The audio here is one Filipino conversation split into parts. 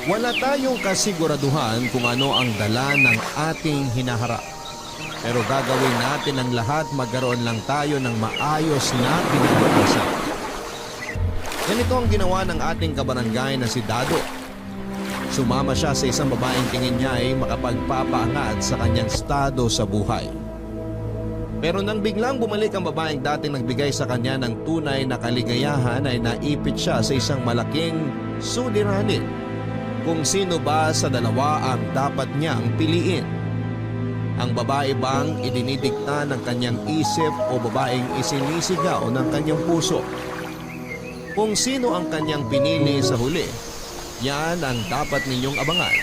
Wala tayong kasiguraduhan kung ano ang dala ng ating hinaharap. Pero gagawin natin ang lahat, magkaroon lang tayo ng maayos na pinag-uusap. Ganito ang ginawa ng ating kabarangay na si Dado. Sumama siya sa isang babaeng tingin niya ay makapagpapaangat sa kanyang estado sa buhay. Pero nang biglang bumalik ang babaeng dating nagbigay sa kanya ng tunay na kaligayahan ay naipit siya sa isang malaking suliranin. Kung sino ba sa dalawa ang dapat niyang piliin. Ang babae bang idinidikta ng kanyang isip o babaeng isinisigaw ng kanyang puso? Kung sino ang kanyang pinili sa huli, yan ang dapat ninyong abangan.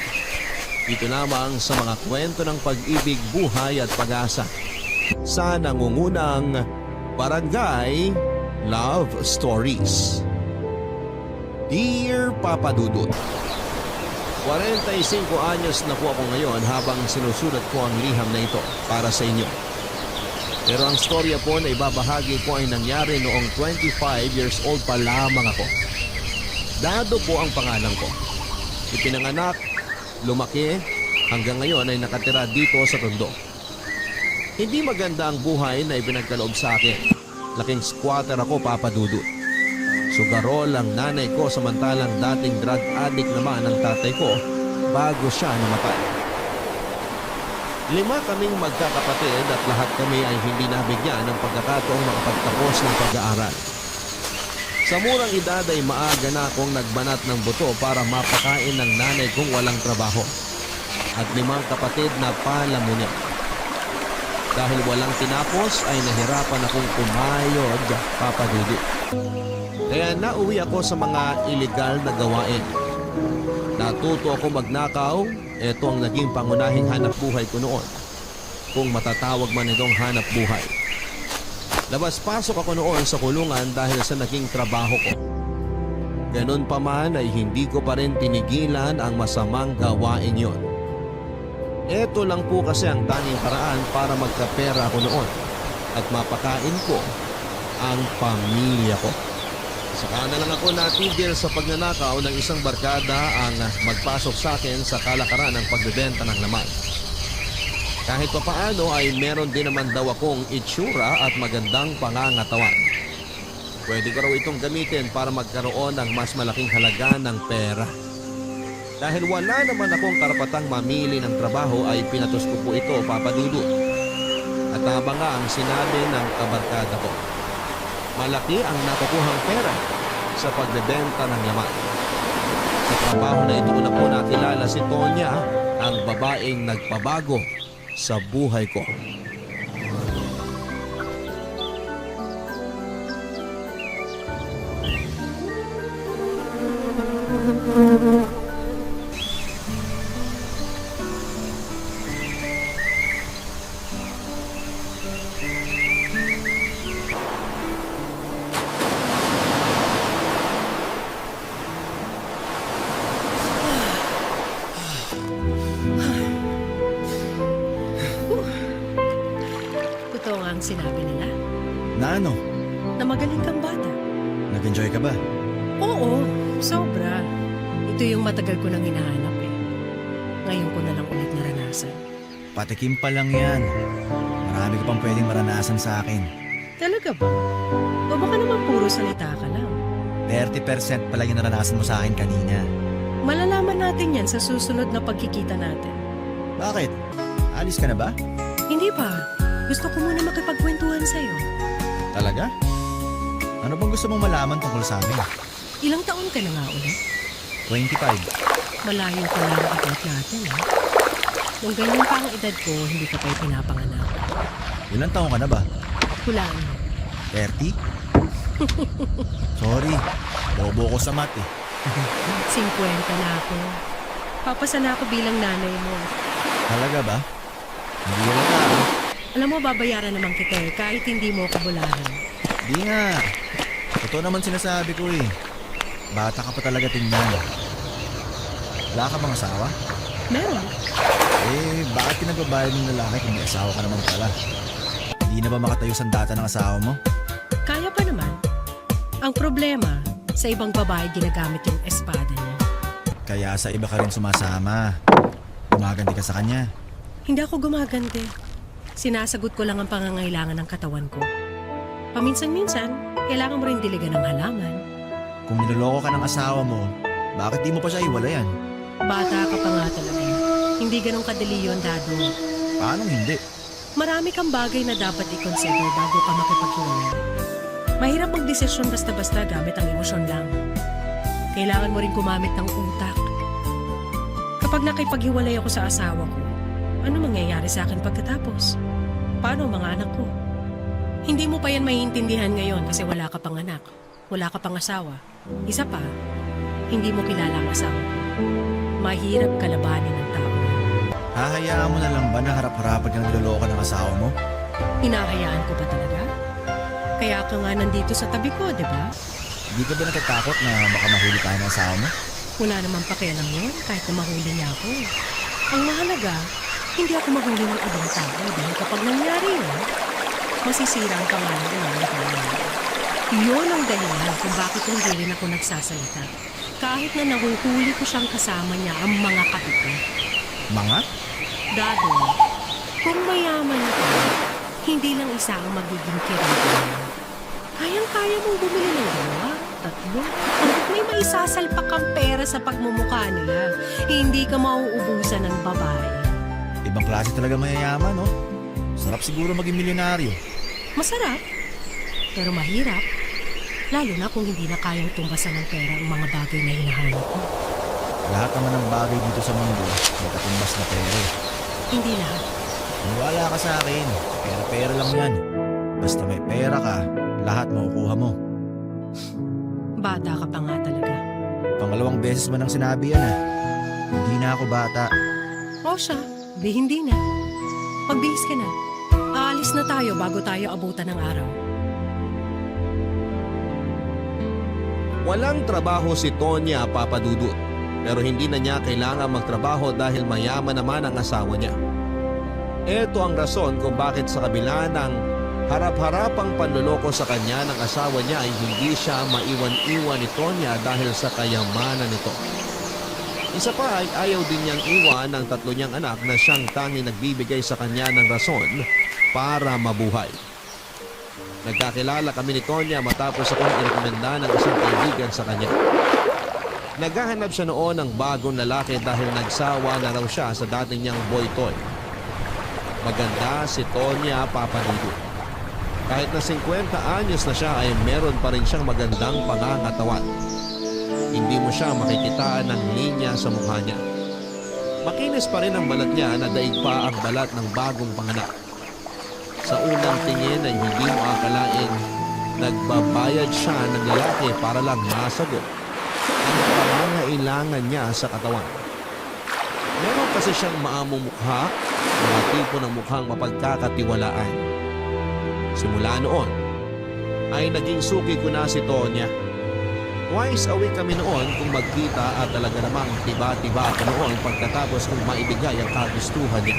Dito lamang sa mga kwento ng pag-ibig, buhay at pag-asa sa nangungunang Barangay Love Stories. Dear Papa Dudut, 45 anyos na po ako ngayon habang sinusulat ko ang liham na ito para sa inyo. Pero ang storya po na ibabahagi ko ay nangyari noong 25 years old pa lamang ako. Dado po ang pangalan ko. Ipinanganak, lumaki, hanggang ngayon ay nakatira dito sa Tondo. Hindi maganda ang buhay na ipinagkaloob sa akin. Laking squatter ako, Papa Dudut. Sugarol ang nanay ko samantalang dating drug addict naman ang tatay ko bago siya namatay. 5 kaming magkakapatid at lahat kami ay hindi nabigyan ng pagkakataong makapagtapos ng pag-aaral. Sa murang edad ay maaga na akong nagbanat ng buto para mapakain ng nanay kong walang trabaho at 5 kapatid na palamunin. Dahil walang tinapos ay nahirapan akong kumayod, Papa Dudut. Kaya nauwi ako sa mga iligal na gawain. Natuto ako magnakaw, ito ang naging pangunahing hanap buhay ko noon. Kung matatawag man itong hanap buhay. Labas-pasok ako noon sa kulungan dahil sa naging trabaho ko. Ganon pa man ay hindi ko pa rin tinigilan ang masamang gawain yon. Ito lang po kasi ang tanging paraan para magkapera ako noon at mapakain ko ang pamilya ko. Saka na lang ako natigil sa pagnanakaw ng isang barkada ang magpasok sa akin sa kalakaran ng pagbebenta ng laman. Kahit papaano ay meron din naman daw akong itsura at magandang pangangatawan. Pwede ko raw itong gamitin para magkaroon ng mas malaking halaga ng pera. Dahil wala naman akong karapatang mamili ng trabaho ay pinatos ko po ito, Papa Dudut. At tama nga ang sinabi ng kabarkada ko. Malaki ang nakukuhang pera sa pagbebenta ng laman. Sa trabaho na ito ko na po nakilala si Tonya, ang babaeng nagpabago sa buhay ko. Totoo nga ang sinabi nila, Na ano? na magaling kang bata. Nag-enjoy ka ba? Oo, sobra. Ito yung matagal ko nang hinahanap eh. Ngayon ko na lang ulit naranasan. Patikim pa lang yan. Marami ka pang pwedeng maranasan sa akin. Talaga ba? O baka naman puro salita ka lang. 30% pa lang yung naranasan mo sa akin kanina. Malalaman natin yan sa susunod na pagkikita natin. Bakit? Alis ka na ba? Hindi pa. Gusto ko muna makipagkwentuhan sa'yo. Talaga? Ano bang gusto mong malaman tungkol sa amin? Ilang taon ka na nga ulit? 25. Malayo pa lang ang edad natin ha? Nung ganyan pa ang edad ko, hindi ka pa pinapanganak. Ilang taon ka na ba? Hulaan mo. 30? Sorry. Bobo ko sa math eh. 50 na ako. Papasa na ako bilang nanay mo. Talaga ba? Hindi ka na. Alam mo, babayaran naman kita eh, kahit hindi mo ako bulahan. Di nga. Totoo naman sinasabi ko eh. Bata ka pa talaga tingnan. Wala ka bang asawa? Meron. Eh, bakit pinagbabayad ng lalaki kung may asawa ka naman pala? Di na ba makatayo sandata ng asawa mo? Kaya pa naman. Ang problema, sa ibang babae ginagamit yung espada niya. kaya sa iba ka rin sumasama? Gumaganti ka sa kanya. Hindi ako gumaganti. Sinasagot ko lang ang pangangailangan ng katawan ko. Paminsan-minsan, kailangan mo rin diligan ng halaman. Kung niloloko ka ng asawa mo, bakit di mo pa siya iwalayan? Bata ka pa nga talaga. Hindi ganun kadali yun, Dado. Paano hindi? Marami kang bagay na dapat i-consider bago ka makipaghiwalay. Mahirap magdesisyon basta-basta gamit ang emosyon lang. Kailangan mo rin gumamit ng utak. Kapag nakipaghiwalay ako sa asawa ko, ano mangyayari sa akin pagkatapos? Paano ang mga anak ko? Hindi mo pa yan maiintindihan ngayon kasi wala ka pang anak. Wala ka pang asawa. Isa pa, hindi mo kilala ang asawa ko. Mahirap kalabanin ng tao. Hahayaan mo na lang ba na harap-harapan kang niloloko ng asawa mo? Hinahayaan ko ba talaga? Kaya ka nga nandito sa tabi ko, di ba? Hindi ka ba natatakot na baka mahuli tayo ng asawa mo? Wala naman pakialam yun kahit na mahuli niya ako. Ang mahalaga, hindi ako mahuli ng ibang tao dahil kapag nangyari yun, masisira ang pangalan ng naman. Yun ang dahilan kung bakit hindi rin ako nagsasalita. Kahit na nahuhuli ko siyang kasama niya ang mga kapito. Mga? Dado, kung mayaman ka, hindi lang isa ang magiging kirito. Kayang-kaya mong bumili ng 2, 3. Hanggat may maisasalpak kang pera sa pagmumukha nila, hindi ka mauubusan ng babae. Ibang klase talaga mayayaman, no? Sarap siguro maging milyonaryo. Masarap, pero mahirap. Lalo na kung hindi na kayang tumbasan ng pera ang mga bagay na hinahanap mo. Lahat naman ng bagay dito sa mundo may katumbas na pera. Hindi lahat. Maniwala ka sa akin. Pera-pera lang yan. Basta may pera ka, lahat makukuha mo. Bata ka pa nga talaga. Pangalawang beses mo nang sinabi yan ah. Hindi na ako bata. O siya, di hindi na. Magbihis ka na. Aalis na tayo bago tayo abutan ng araw. Walang trabaho si Tonya, Papa Dudut. Pero hindi na niya kailangan magtrabaho dahil mayaman naman ang asawa niya. Ito ang rason kung bakit sa kabila ng harap-harapang panloloko sa kanya ng asawa niya ay hindi siya maiwan-iwan ni Tonya dahil sa kayamanan nito. Isa pa ay ayaw din niyang iwan ang 3 niyang anak na siyang tanging nagbibigay sa kanya ng rason para mabuhay. Nagkakilala kami ni Tonya matapos akong irekomenda ng isang kaibigan sa kanya. Naghahanap siya noon ng bagong lalaki dahil nagsawa na raw siya sa dating niyang boy toy. Maganda si Tonya, Papa Dudut. Kahit na 50 anyos na siya ay meron pa rin siyang magandang pangangatawan. Hindi mo siya makikitaan ng linya sa mukha niya. Makinis pa rin ang balat niya na daig pa ang balat ng bagong panganak. Sa unang tingin ay hindi mo akalaing nagbabayad siya ng lalaki para lang masagot ang pangangailangan niya sa katawan. Meron kasi siyang maamong mukha, mga tipo ng mukhang mapagkakatiwalaan. Simula noon, ay naging suki ko na si Tonya. Twice a week kami noon kung magkita at talaga namang tiba-tiba ako noon pagkatapos kong maibigay ang kagustuhan niya.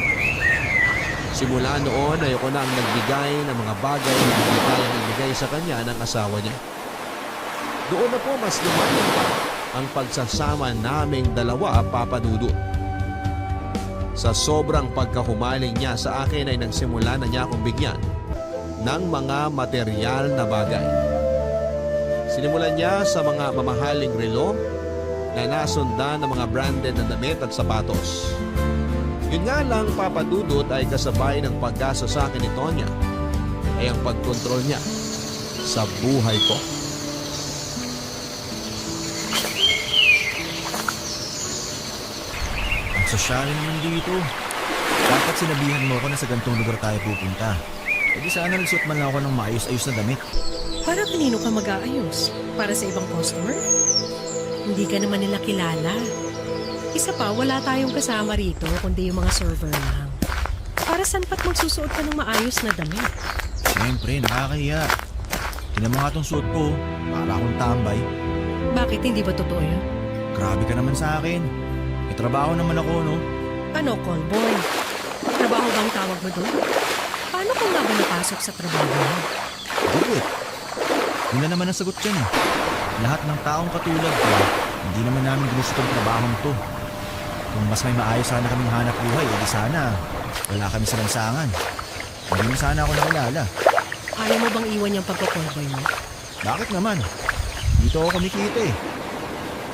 Simula noon ay ako na ang nagbigay ng mga bagay na hindi kayang ibigay sa kanya ng asawa niya. Doon na po mas lumalim pa ang pagsasama naming dalawa, Papa Dudut. Sa sobrang pagkahumaling niya sa akin ay nagsimula na niya akong bigyan ng mga material na bagay. Sinimulan niya sa mga mamahaling relo na nasundan ng mga branded na damit at sapatos. Yun nga lang, Papa Dudut, ay kasabay ng paggaso sa akin ni Tonya ay ang pagkontrol niya sa buhay ko. Ang sosyal naman dito. Dapat sinabihan mo ako na sa gantong lugar tayo pupunta. E di sana nagsuot man lang ako ng maayos-ayos na damit. Para kanino ka mag-aayos? Para sa ibang customer? Hindi ka naman nila kilala. Isa pa, wala tayong kasama rito kundi yung mga server lang. Para saan pa't magsusuot ka ng maayos na damit? Siyempre, nakakahiya. Tinan mo nga tong suot ko, para akong tambay. Bakit hindi ba totoo yun? Grabe ka naman sa akin. May trabaho naman ako, no? Ano, callboy? Trabaho bang tawag mo doon? Paano kung nga ba napasok sa trabaho mo? Good. Yun na naman ang sagot dyan eh. Lahat ng taong katulad ko, hindi naman namin gusto tong trabahong to. Kung mas may maayos sana kaming hanap buhay, edi sana wala kami sa lansangan. Hindi mo sana ako nakilala. Ayaw mo bang iwan yung pagpo-callboy mo? Bakit naman? Dito ako kumikita eh.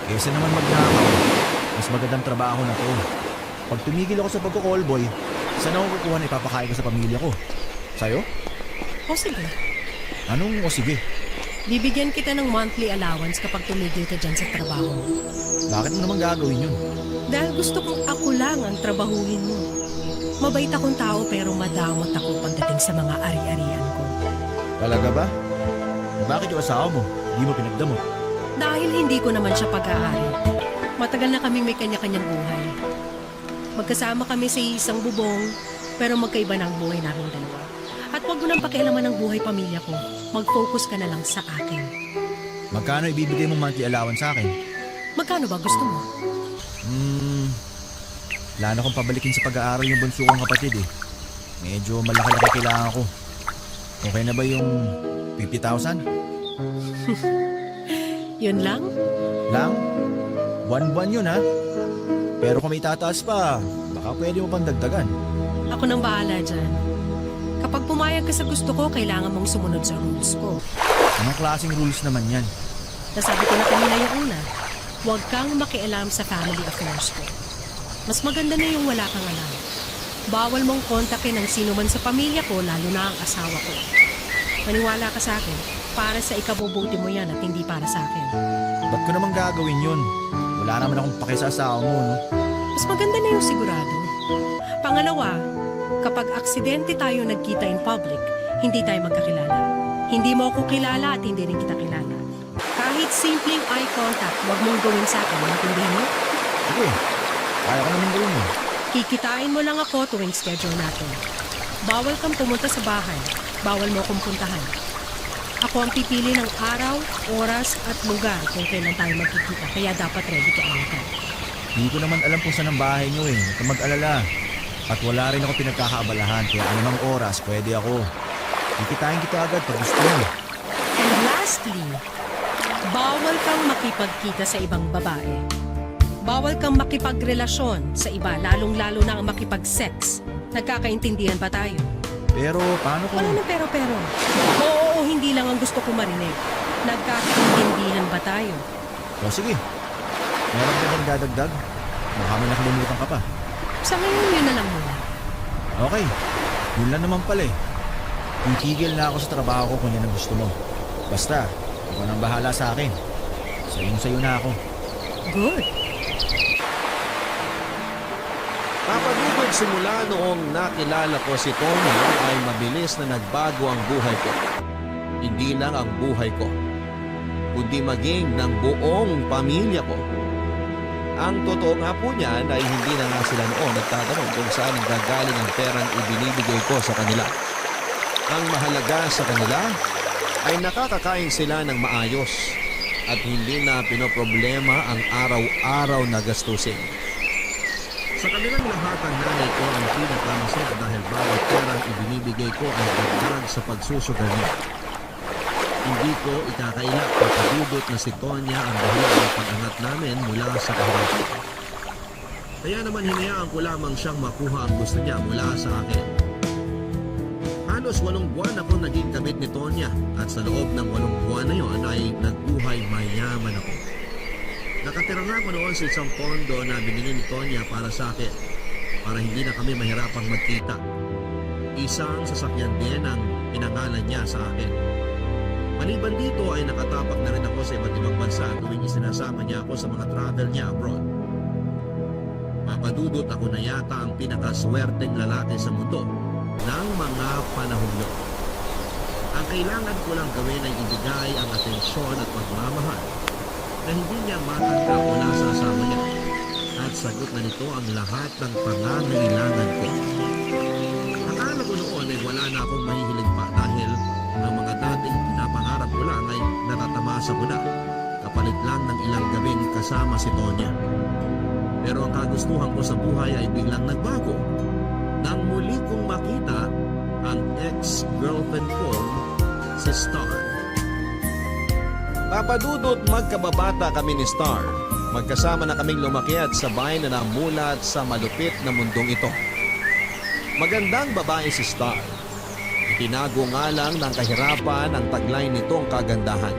Kesa naman magnakaw, mas magandang trabaho na to. Pag tumigil ako sa pagko-callboy, saan ako kukuha na ipapakain ko sa pamilya ko? Sa'yo? O sige, Anong o sige? bibigyan kita ng monthly allowance kapag tumigil ka dyan sa trabaho mo. Bakit mo naman gagawin yun? Dahil gusto kong ako lang ang trabahuhin mo. Mabait akong tao pero madamot ako pagdating sa mga ari-arian ko. Talaga ba? Bakit yung asawa mo? Hindi mo pinagdamot? Dahil hindi ko naman siya pag-aari. Matagal na kaming may kanya-kanyang buhay. Magkasama kami sa isang bubong, pero magkaiba na ang buhay namin dalawa. At huwag mo nang pakialaman ng buhay pamilya ko. Mag-focus ka na lang sa akin. Magkano ibibigay mo monthly allowance sa akin? Magkano ba gusto mo? Wala na akong pabalikin sa pag-aaral yung bunso kong kapatid eh. Medyo malaki-laki kailangan ko. Okay na ba yung 50,000? Yun lang? Lang? Buwan-buwan yun ha? Pero kung may tataas pa, baka pwede mo pang dagdagan. Ako nang bahala dyan. Kapag pumayag ka sa gusto ko, kailangan mong sumunod sa rules ko. Anong klaseng rules naman yan? Nasabi ko na kanina yung una, huwag kang makialam sa family affairs ko. Mas maganda na yung wala kang alam. Bawal mong kontakin ng sino man sa pamilya ko, lalo na ang asawa ko. Maniwala ka sa akin, para sa ikabubuti mo yan at hindi para sa akin. Ba't ko naman gagawin yun? Wala naman akong paki sa asawa mo, no? Mas maganda na yung sigurado. Pangalawa, kapag aksidente tayo nagkita in public, hindi tayo magkakilala. Hindi mo ako kilala at hindi rin kita kilala. Kahit simpleng eye contact, huwag mong gawin sa akin. Naintindihan mo? Sige, kaya ko naman gawin yun. Kikitain mo lang ako tuwing schedule natin. Bawal kang pumunta sa bahay. Bawal mo akong puntahan. Ako ang pipili ng araw, oras at lugar kung kailan tayo magkikita. Kaya dapat ready ka anytime. Hindi ko naman alam kung saan ang bahay niyo eh. Huwag kang mag-alala. At wala rin ako pinagkakaabalahan. Kaya anumang oras, pwede ako. Kikitain kita agad pag gusto mo. And lastly, bawal kang makipagkita sa ibang babae. Bawal kang makipagrelasyon sa iba, lalong-lalo na ang makipag-sex. Nagkakaintindihan ba tayo? Pero paano kung... Wala na pero. Oo, hindi lang ang gusto ko marinig. Nagkakaintindihan ba tayo? O sige, meron ka bang dadagdag? Baka may nakalimutan ka pa. Sa ngayon, yun na lang muna. Okay, yun lang naman pala eh. Titigil na ako sa trabaho ko kung yan ang gusto mo. Basta, ikaw nang bahala sa akin. Sayong-sayo na ako. Good. Papadugod simula noong nakilala ko si Tonya ay mabilis na nagbago ang buhay ko. Hindi lang ang buhay ko, kundi maging ng buong pamilya ko. Ang totoo nga po niyan ay hindi na nga sila noon nagtatanong kung saan gagaling ang perang ibinibigay ko sa kanila. Ang mahalaga sa kanila ay nakakakain sila ng maayos at hindi na pinoproblema ang araw-araw na gastusin. Sa kanilang lahat ang nanay ko ang pinakamasaya dahil bawat perang ibinibigay ko ay dagdag sa pagsusugal niya. Hindi ko ikakaila papadudot na si Tonya ang dahilan ng pag-angat namin mula sa kahirapan. Kaya naman hinayaan ko lamang siyang makuha ang gusto niya mula sa akin. Halos 8 buwan ako naging kabit ni Tonya at sa loob ng 8 buwan na yon ay nagbuhay mayaman ako. Nakatira na ako noon sa isang pondo na binili ni Tonya para sa akin para hindi na kami mahirapang magkita. Isang sasakyan din ang pinangalan niya sa akin. Maliban dito ay nakatapak na rin ako sa iba't ibang bansa tuwing isinasama niya ako sa mga travel niya abroad. Papadudot ako na yata ang pinakaswerteng lalaki sa mundo ng mga panahon yun. Ang kailangan ko lang gawin ay ibigay ang atensyon at pagmamahal na hindi niya matanggap mula sa asawa niya at sagot na nito ang lahat ng pangangailangan ko. Akala ko noon ay wala na akong mahihiling pa dahil ang mga dating pinapangarap ko lang ay natatamasa ko na kapalit lang ng ilang gabing kasama si Tonya. Pero ang kagustuhan ko sa buhay ay biglang nagbago nang muli kong makita ang ex-girlfriend ko, si Star. Papadudot magkababata kami ni Star. Magkasama na kaming lumaki at sabay na namulat sa malupit na mundong ito. Magandang babae si Star. Itinago nga lang ng kahirapan ang taglay nitong kagandahan.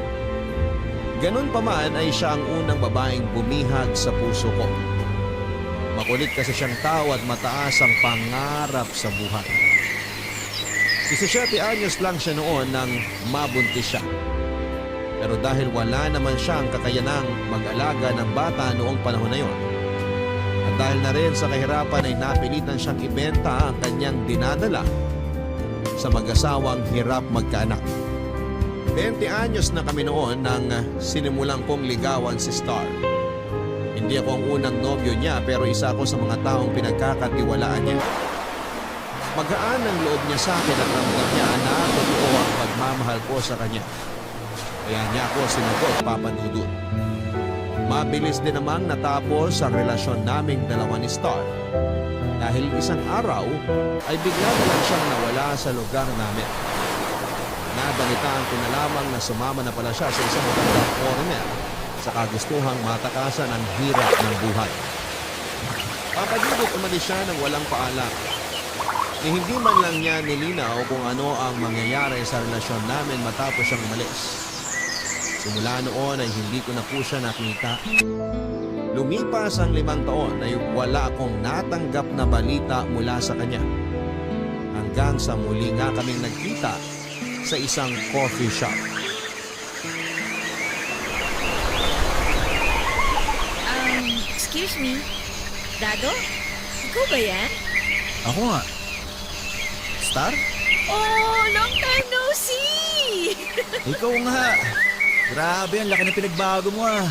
Ganun pa man ay siya ang unang babaeng bumihag sa puso ko. Makulit kasi siyang tao at mataas ang pangarap sa buhay. 17 anyos lang siya noon nang mabuntis siya. Pero dahil wala naman siyang kakayanang mag-alaga ng bata noong panahon na yon, at dahil na rin sa kahirapan ay napilitan siyang ibenta ang kanyang dinadala sa mag-asawang hirap magkaanak. 20 anyos na kami noon nang sinimulan kong ligawan si Star. Hindi ako ang unang nobyo niya pero isa ako sa mga taong pinagkakatiwalaan niya. Magaan ang loob niya sa akin at ramdam niya na totoo ang pagmamahal ko sa kanya. Kaya niya ako sinugot, Papa Dudut. Mabilis din namang natapos ang relasyon naming dalawa ni Star. Dahil isang araw ay bigla na lang siyang nawala sa lugar namin. Nabalitaan ko na lamang na sumama na pala siya sa isang magandang foreigner sa kagustuhang matakasan ang hirap ng buhay. Papadudot umalis siya ng walang paalam. Ni hindi man lang niya nilinaw kung ano ang mangyayari sa relasyon namin matapos siyang umalis. Simula noon ay hindi ko na po siya nakita. Lumipas ang 5 taon ay wala akong natanggap na balita mula sa kanya. Hanggang sa muli nga kaming nagkita sa isang coffee shop. Excuse me, Dado? Ikaw ba yan? Ako nga. Star? Oh, long time no see! Ikaw nga. Grabe, ang laki ng pinagbago mo ah.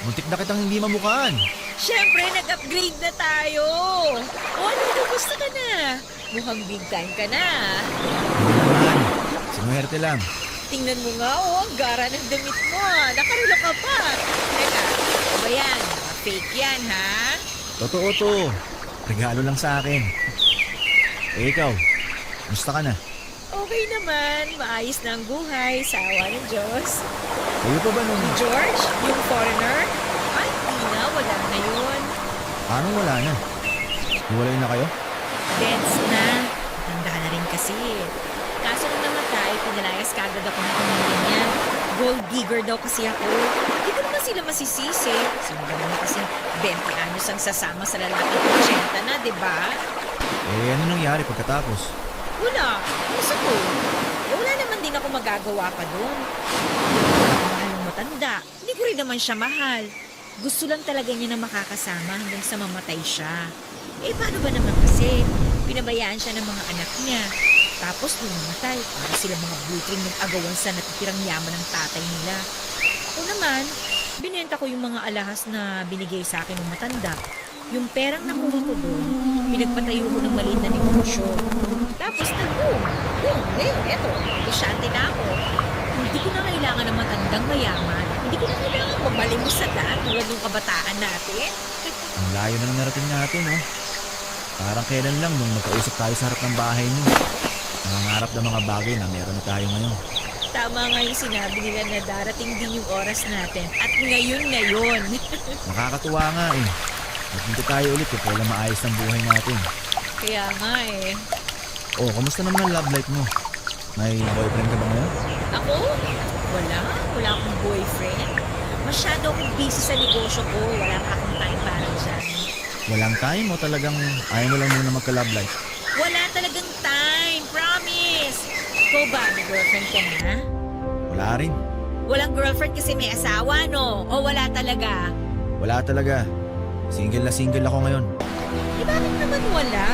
Muntik na kitang hindi mamukhaan. Siyempre, nag-upgrade na tayo. Oh, ano, gusto ka na? Mukhang big time ka na. Hindi naman. Sinuwerte lang. Tingnan mo nga, oh, ang gara ng damit mo. Nakarilo ka pa. Teka, ano ba yan? Fake yan, ha? Totoo to. Regalo lang sa akin. Eh ikaw, musta ka na? Okay naman, maayos na ang buhay, sa awa ng Diyos. Kayo pa ba nung... George, yung foreigner? Ay, hindi na, wala na yun. Anong wala na? Hiwalay na kayo? Deds na. Tanda na rin kasi. Kaso nung namatay, pinalayas kagad ako ng pamilya niya. Gold digger daw kasi ako. Hindi ko naman sila masisisi. Sinabi naman kasi 20 anyos ang sasama sa lalaki ko 80 na, di ba? Eh ano nangyari pagkatapos? Wala. Gusto ko. Eh, wala naman din ako magagawa pa doon. Hindi ko naman mahal ng matanda. Hindi ko rin naman siya mahal. Gusto lang talaga niya na makakasama hanggang sa mamatay siya. Eh, paano ba naman kasi? Pinabayaan siya ng mga anak niya. Tapos nung namatay, para sila mga blueprint ng agawan sa natitirang yaman ng tatay nila. Ako naman, binenta ko yung mga alahas na binigay sa akin ng matanda. Yung perang nakuha ko doon, pinagpatayo ko ng maliit na negosyo. Tapos boom, eto, isyante na ako. Hindi ko na kailangan ng matandang mayaman. Hindi ko na kailangan mamalimos sa daan tulad ng kabataan natin. Ang layo na ng narating natin oh. Parang kailan lang nung magkausap tayo sa harap ng bahay niyo. Nangangarap ng mga bagay na meron na tayo ngayon. Tama nga yung sinabi nila na darating din yung oras natin. At ngayon. Nakakatuwa nga eh. Nagpunta tayo ulit kung kailan maayos ang buhay natin. Kaya nga eh. Oh, kamusta naman ang love life mo? May boyfriend ka ba ngayon? Ako? Wala akong boyfriend. Masyado akong busy sa negosyo ko. Wala pa akong time para dyan. Walang time o talagang ayaw mo lang muna magka-love life? Wala talagang time. Promise. Ikaw ba? May girlfriend ka na? Wala rin. Walang girlfriend kasi may asawa, no? O wala talaga? Wala talaga. Single na single ako ngayon. Eh bakit naman wala?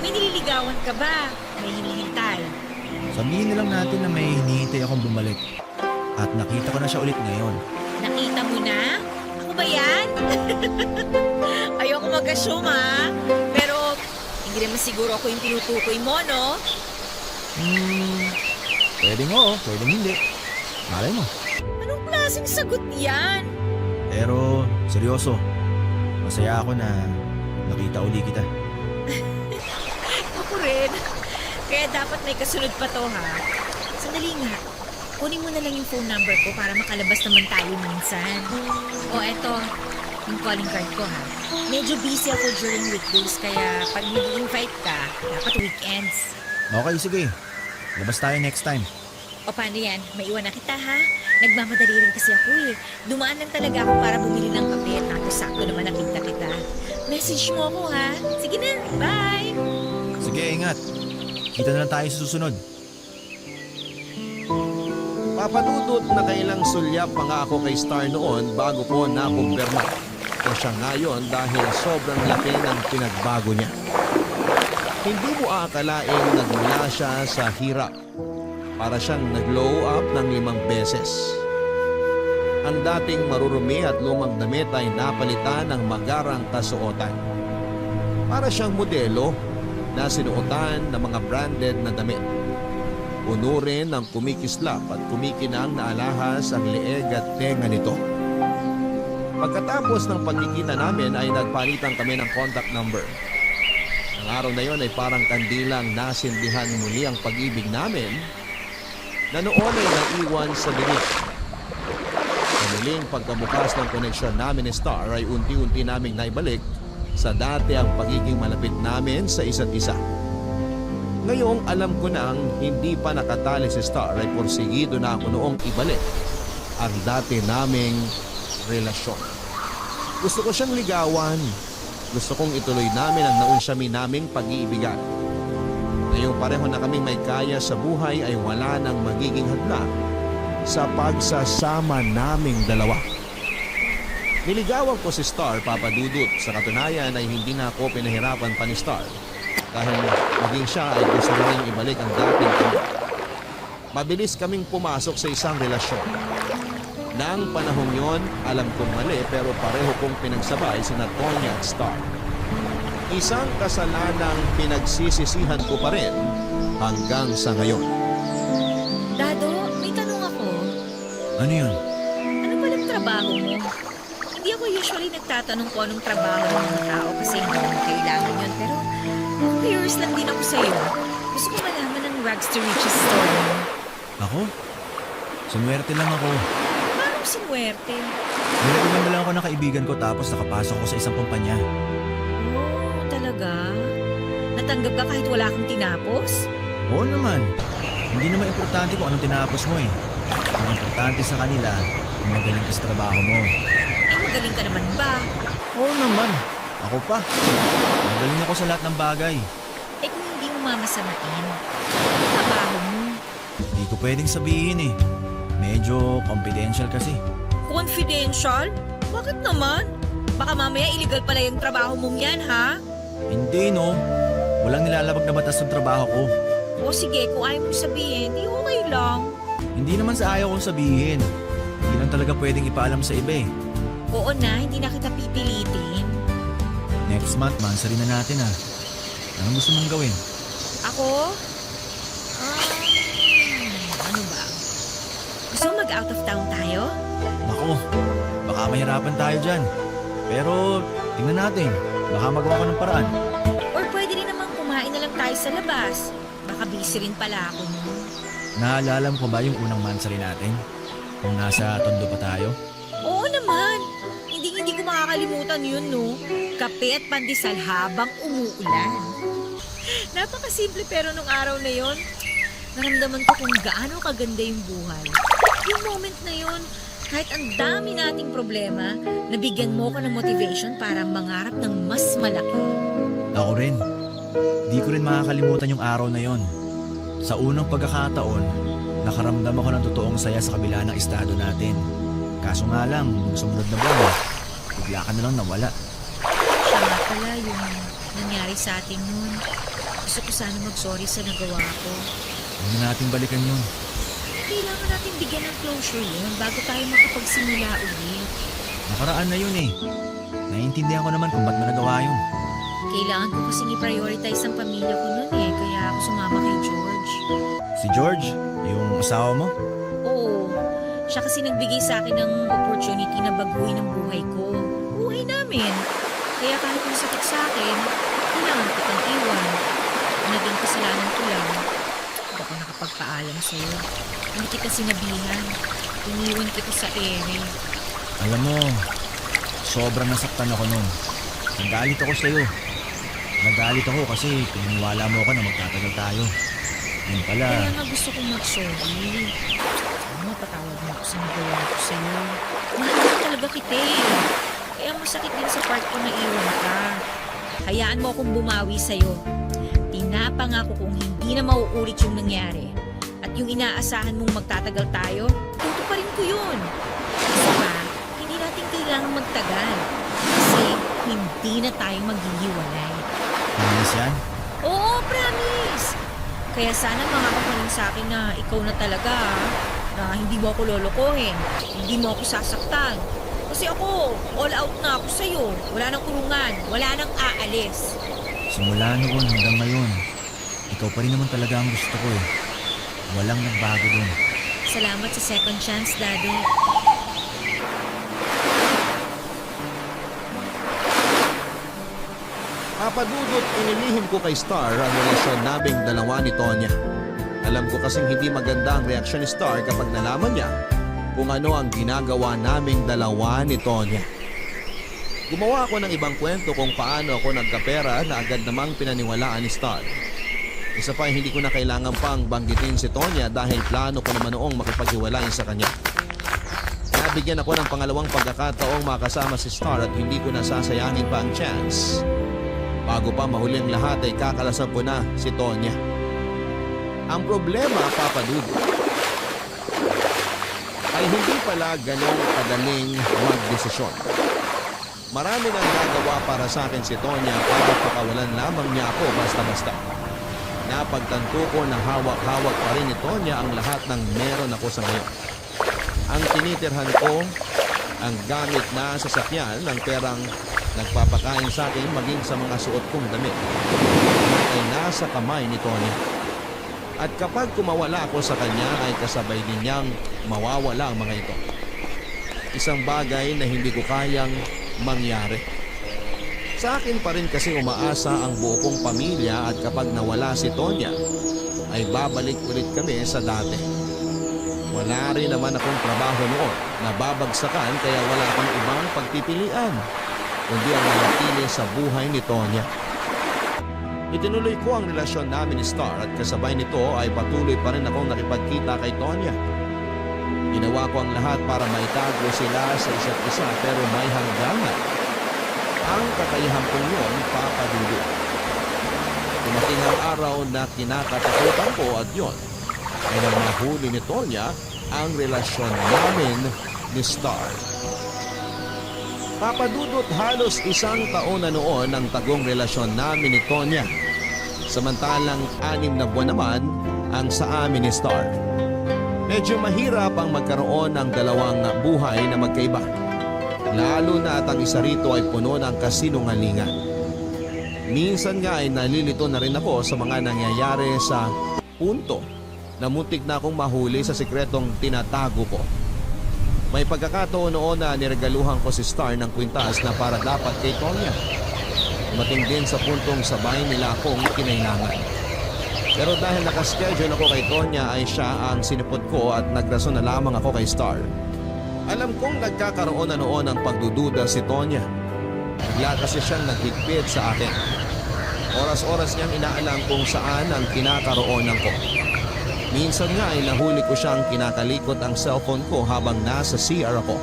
May nililigawan ka ba? May hinihintay? Sabihin na lang natin na may hinihintay akong bumalik. At nakita ko na siya ulit ngayon. Nakita mo na? Ako ba yan? Ayoko mag-assume, ha? Pero hindi naman siguro ako yung tinutukoy mo, no? Pwedeng oo, pwedeng hindi. Malay mo. Anong klaseng sagot yan? Pero, seryoso. Masaya ako na nakita uli kita. Ako rin. Kaya dapat may kasunod pa to, ha? Sandali nga. kunin mo na lang yung phone number ko para makalabas naman tayo minsan. O eto, yung calling card ko ha. Medyo busy ako during weekdays kaya pag nag-invite ka, dapat weekends. Okay, sige. Labas tayo next time. O paano yan? Maiwan na kita ha? Nagmamadali rin kasi ako eh. Dumaan lang talaga ako para bumili ng kape at tapos sakto naman nakita kita. Message mo ako ha? Sige na, bye! Sige, ingat. Kita na lang tayo sa susunod. Papadudot na kailang sulyap pa nga ako kay Star noon bago ko nakumpirma ko siya ngayon dahil sobrang laki ng pinagbago niya. Hindi mo aakalaing nagmula siya sa hirap. Para siyang nag-glow up ng 5 beses. Ang dating marurumi at lumang damit ay napalitan ng magarang kasuotan. Para siyang modelo na sinuotan ng mga branded na damit. Puno rin ng kumikislap at kumikinang na alahas ang leeg at tenga nito. Pagkatapos ng pagkikita namin ay nagpalitan kami ng contact number. Ang araw na yon ay parang kandilang nasindihan muli ang pag-ibig namin na noon ay naiwan sa dinig. Sa muling pagkabukas ng koneksyon namin ni Star ay unti-unti naming naibalik sa dati ang pagiging malapit namin sa isa't isa. Ngayong alam ko na ang hindi pa nakatali si Star ay porsigido na ako noong ibalik ang dati naming relasyon. Gusto ko siyang ligawan. Gusto kong ituloy namin ang naunsyami naming pag-iibigan. Ngayong pareho na kaming may kaya sa buhay ay wala nang magiging hadlang sa pagsasama naming dalawa. Niligawan ko si Star, Papadudot. Sa katunayan ay hindi na ako pinahirapan pa ni Star dahil maging siya ay gusto rin ibalik ang dating kami. Mabilis kaming pumasok sa isang relasyon. Nang panahong yon, alam kong mali pero pareho kong pinagsabay sina Tonya at Star. Isang kasalanang pinagsisisihan ko pa rin hanggang sa ngayon. Dado, may tanong ako. Ano yun? Ano palang trabaho mo? Hindi ako usually nagtatanong kung anong trabaho ng mga tao kasi hindi naman kailangan yun. Pero curious lang din ako sa'yo. Gusto ko malaman ng rags to riches story mo. Ako? Sumwerte lang ako. Paano sinuwerte? Nirecommend lang ako ng kaibigan ko tapos nakapasok ko sa isang kumpanya. Oh, talaga? Natanggap ka kahit wala kang tinapos? Oo naman. Hindi naman importante kung anong tinapos mo eh. Ang importante sa kanila, kung magaling ka sa trabaho mo. Eh, magaling ka naman ba? Oo naman. Ako pa. Magaling ako sa lahat ng bagay. Eh, kung hindi mo mamasamain, ano trabaho mo? Hindi ko pwedeng sabihin eh. Medyo confidential kasi. Confidential? Bakit naman? Baka mamaya illegal pala yung trabaho mong yan, ha? Hindi no. Walang nilalabag na batas ng trabaho ko. O sige, kung ayaw mong sabihin, di okay lang. Hindi naman sa ayaw kong sabihin. Hindi lang talaga pwedeng ipaalam sa iba eh. Oo na, hindi na kita pipilitin. Next month, mansari na natin ah. Anong gusto mong gawin? Ako? Ano ba? Gusto mo mag-out of town tayo? Naku, baka mahirapan tayo dyan. Pero tingnan natin. Baka magawa ko ng paraan. Or pwede rin naman kumain na lang tayo sa labas. Baka busy rin pala ako nun. Naalala mo ba yung unang mansari natin? Kung nasa Tondo pa tayo? Oo naman. Hindi ko makakalimutan yun, no? Kape at pandesal habang umuulan. Napakasimple pero nung araw na yon, naramdaman ko kung gaano kaganda yung buhay. Yung moment na yon, kahit ang dami nating problema, nabigyan mo ko ng motivation para mangarap ng mas malaki. Ako rin. Di ko rin makakalimutan yung araw na yon. Sa unang pagkakataon, nakaramdam ako ng totoong saya sa kabila ng estado natin. Kaso nga lang, nung sumunod na buwan, bigla ka na lang nawala. Siya nga pala yung nangyari sa atin nun. Gusto ko sana mag-sorry sa nagawa ko. Hindi natin balikan yun. Kailangan natin bigyan ng closure yun bago tayo makapagsimula ulit. Nakaraan na yun eh. Naiintindihan ko naman kung ba't mo nagawa yun. Kailangan ko kasing i-prioritize ang pamilya ko nun eh, kaya ako sumama kay George. Si George, yung asawa mo? Oo, siya kasi nagbigay sa akin ng opportunity na baguhin ang buhay ko. Buhay namin. Kaya kahit yung sakit sa akin, kailangan ko kang iwan. Naging kasalanan ko lang. dito ako nakapagpaalam sa'yo. Hindi kita sinabihan. Iniwan kita sa ere. Alam mo, sobrang nasaktan ako nun. Nagalit ako sa'yo. Nagalit ako kasi pininiwala mo ako na magtatagal tayo. Yun pala, Kaya nga gusto kong mag-sorry. Sana mapatawad mo ako sa nagawa ko sa'yo. Mahal ko talaga kita eh. Kaya masakit din sa part ko na iwan ka. Hayaan mo akong bumawi sa'yo. Tinapangako kung hindi na mauulit yung nangyari. At yung inaasahan mong magtatagal tayo, tutuparin ko yun. Isa pa, hindi natin kailangan magtagal. Kasi hindi na tayo maghihiwalay. promise yan? Oo, promise! Kaya sana makakapanin sa akin na ikaw na talaga, na hindi mo ako lolokohin, hindi mo ako sasaktan. Kasi ako, all out na ako sa'yo. Wala nang kurungan, wala nang aalis. Simula noon hanggang ngayon, ikaw pa rin naman talaga ang gusto ko eh. Walang nagbago dun. Salamat sa second chance, Daddy. Papadudot, inilihim ko kay Star ang relasyon naming dalawa ni Tonya. Alam ko kasing hindi maganda ang reaksyon ni Star kapag nalaman niya kung ano ang ginagawa naming dalawa ni Tonya. Gumawa ako ng ibang kwento kung paano ako nagkapera na agad namang pinaniwalaan ni Star. Isa pa, hindi ko na kailangan pang banggitin si Tonya dahil plano ko naman noong makipaghiwalay sa kanya. Nabigyan ako ng pangalawang pagkakataong makasama si Star at hindi ko nasasayangin pa ang chance. Bago pa mahuli ang lahat ay kakalasan ko na si Tonya. Ang problema, Papa Dudu, ay hindi pala ganong kadaling magdesisyon. Marami nang nagawa para sa akin si Tonya para pakawalan lamang niya ako basta-basta. Napagtanto ko na hawak-hawak pa rin ni Tonya ang lahat ng meron ako sa ngayon. Ang tinitirhan ko, ang gamit na sasakyan ng perang nagpapakain sa akin maging sa mga suot kong damit ay nasa kamay ni Tonya. At kapag kumawala ako sa kanya ay kasabay din niyang mawawala ang mga ito. Isang bagay na hindi ko kayang mangyari. Sa akin pa rin kasi umaasa ang buo kong pamilya at kapag nawala si Tonya ay babalik ulit kami sa dati. Wala rin naman akong trabaho noon na babagsakan kaya wala akong ibang pagpipilian kundi ang manatili sa buhay ni Tonya. Itinuloy ko ang relasyon namin ni Star at kasabay nito ay patuloy pa rin akong nakipagkita kay Tonya. Ginawa ko ang lahat para maitago sila sa isa't isa pero may hangganan. Ang kakayahan kong yun, Papa Dudu. Dumating ang araw na kinakatakutan ko at yun ay nang mahuli ni Tonya ang relasyon namin ni Star. Papadudot, halos isang taon na noon ang tagong relasyon namin ni Tonya. Samantalang 6 na buwan naman ang sa amin ni Star. Medyo mahirap ang magkaroon ng dalawang buhay na magkaiba. Lalo na at ang isa rito ay puno ng kasinungalingan. Minsan nga ay nalilito na rin ako sa mga nangyayari sa punto na muntik na akong mahuli sa sikretong tinatago ko. May pagkakataon noon na niregaluhan ko si Star ng kwintas na para dapat kay Tonya. Dumating din sa puntong sabay nila akong kinailangan. Pero dahil nakaschedule ako kay Tonya ay siya ang sinipot ko at nagrason na lamang ako kay Star. Alam kong nagkakaroon na noon ng pagdududa si Tonya. Bigla kasi siyang naghigpit sa akin. Oras-oras niyang inaalam kung saan ang kinakaroonan ko. Minsan nga ay nahuli ko siyang kinakalikot ang cellphone ko habang nasa CR ako.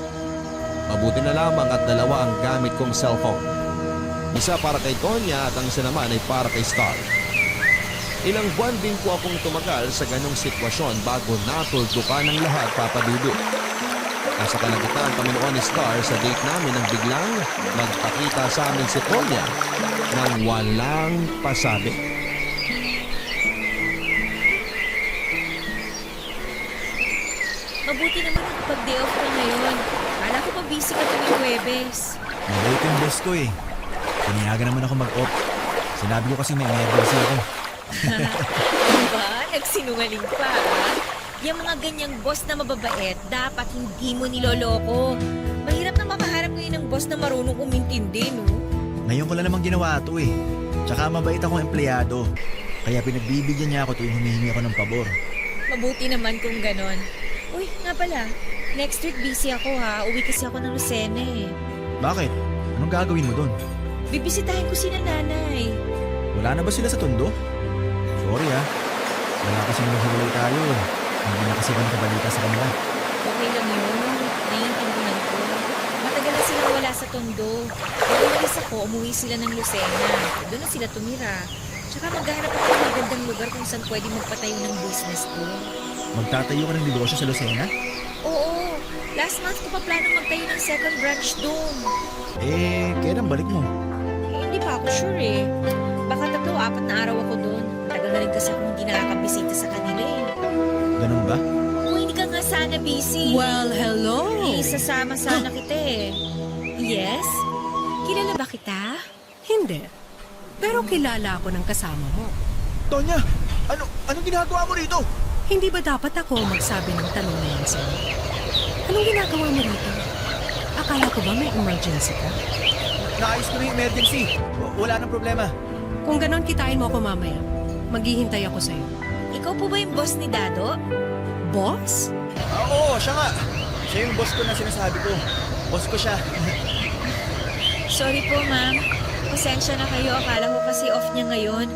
Mabuti na lamang at dalawa ang gamit kong cellphone. Isa para kay Tonya at ang isa naman ay para kay Star. Ilang buwan din po akong tumagal sa ganong sitwasyon bago natuldukan ng lahat, Papa Dudu. Nasa kalagitnaan kami noon ni Star sa date namin nang biglang magpakita sa amin si Tonya nang walang pasabi. Mabuti naman pag-day off ka ngayon. Kala ko pa busy ka tuwing Huwebes. Mabait yung best ko eh. Pinayagan naman ako mag-off. Sinabi ko kasi may emergency ako. Diba? Nagsinungaling pa, ha? Yung mga ganyang boss na mababait, dapat hindi mo niloloko. Mahirap na makaharap ngayon ng boss na marunong umintindi, no? Ngayon ko lang naman ginawa ito eh. Tsaka mabait akong empleyado. Kaya pinagbibigyan niya ako tuwing humihingi ako ng pabor. Mabuti naman kung ganon. Uy, nga pala. Next week busy ako ha. Uwi kasi ako ng Lucena eh. Bakit? Anong gagawin mo doon? Bibisitahin ko sina nanay. Wala na ba sila sa Tondo? Sorry ha. Wala kasi nung hiwalay tayo. Hindi na kasi kami kabalita sa kanila. Okay lang yun. Naiintindihan ko. Matagal na silang wala sa Tondo. Nung umalis ako, umuwi sila ng Lucena. Doon na sila tumira. Tsaka maghahanap ako ng magandang lugar kung saan pwede magpatayo ng business doon. Magtatayo ka ng negosyo sa Lucena? Oo. Last month ko pa plano magtayo ng second branch doon. Kailan balik mo? Hindi pa ako sure eh. Baka 3-4 na araw ako doon. Tagal na rin kasi ako hindi nakakabisita sa kanila eh. Ganun ba? Kung hindi ka nga sana busy. Well, hello! Isasama sana kita eh. Yes? Kilala ba kita? Hindi. Pero kilala ako ng kasama mo. Tonya! Anong ginagawa mo rito? Hindi ba dapat ako magsabi ng tanong na yan sa'yo? Anong ginagawa mo rito? Akala ko ba may emergency ka? Naayos ko na yung emergency. Wala nang problema. Kung ganon, kitain mo ako mamaya. Maghihintay ako sa'yo. Ikaw po ba yung boss ni Dado? Boss? Oo, siya nga. Siya yung boss ko na sinasabi ko. Boss ko siya. Sorry po ma'am. Pasensya na kayo. Akala ko kasi off niya ngayon.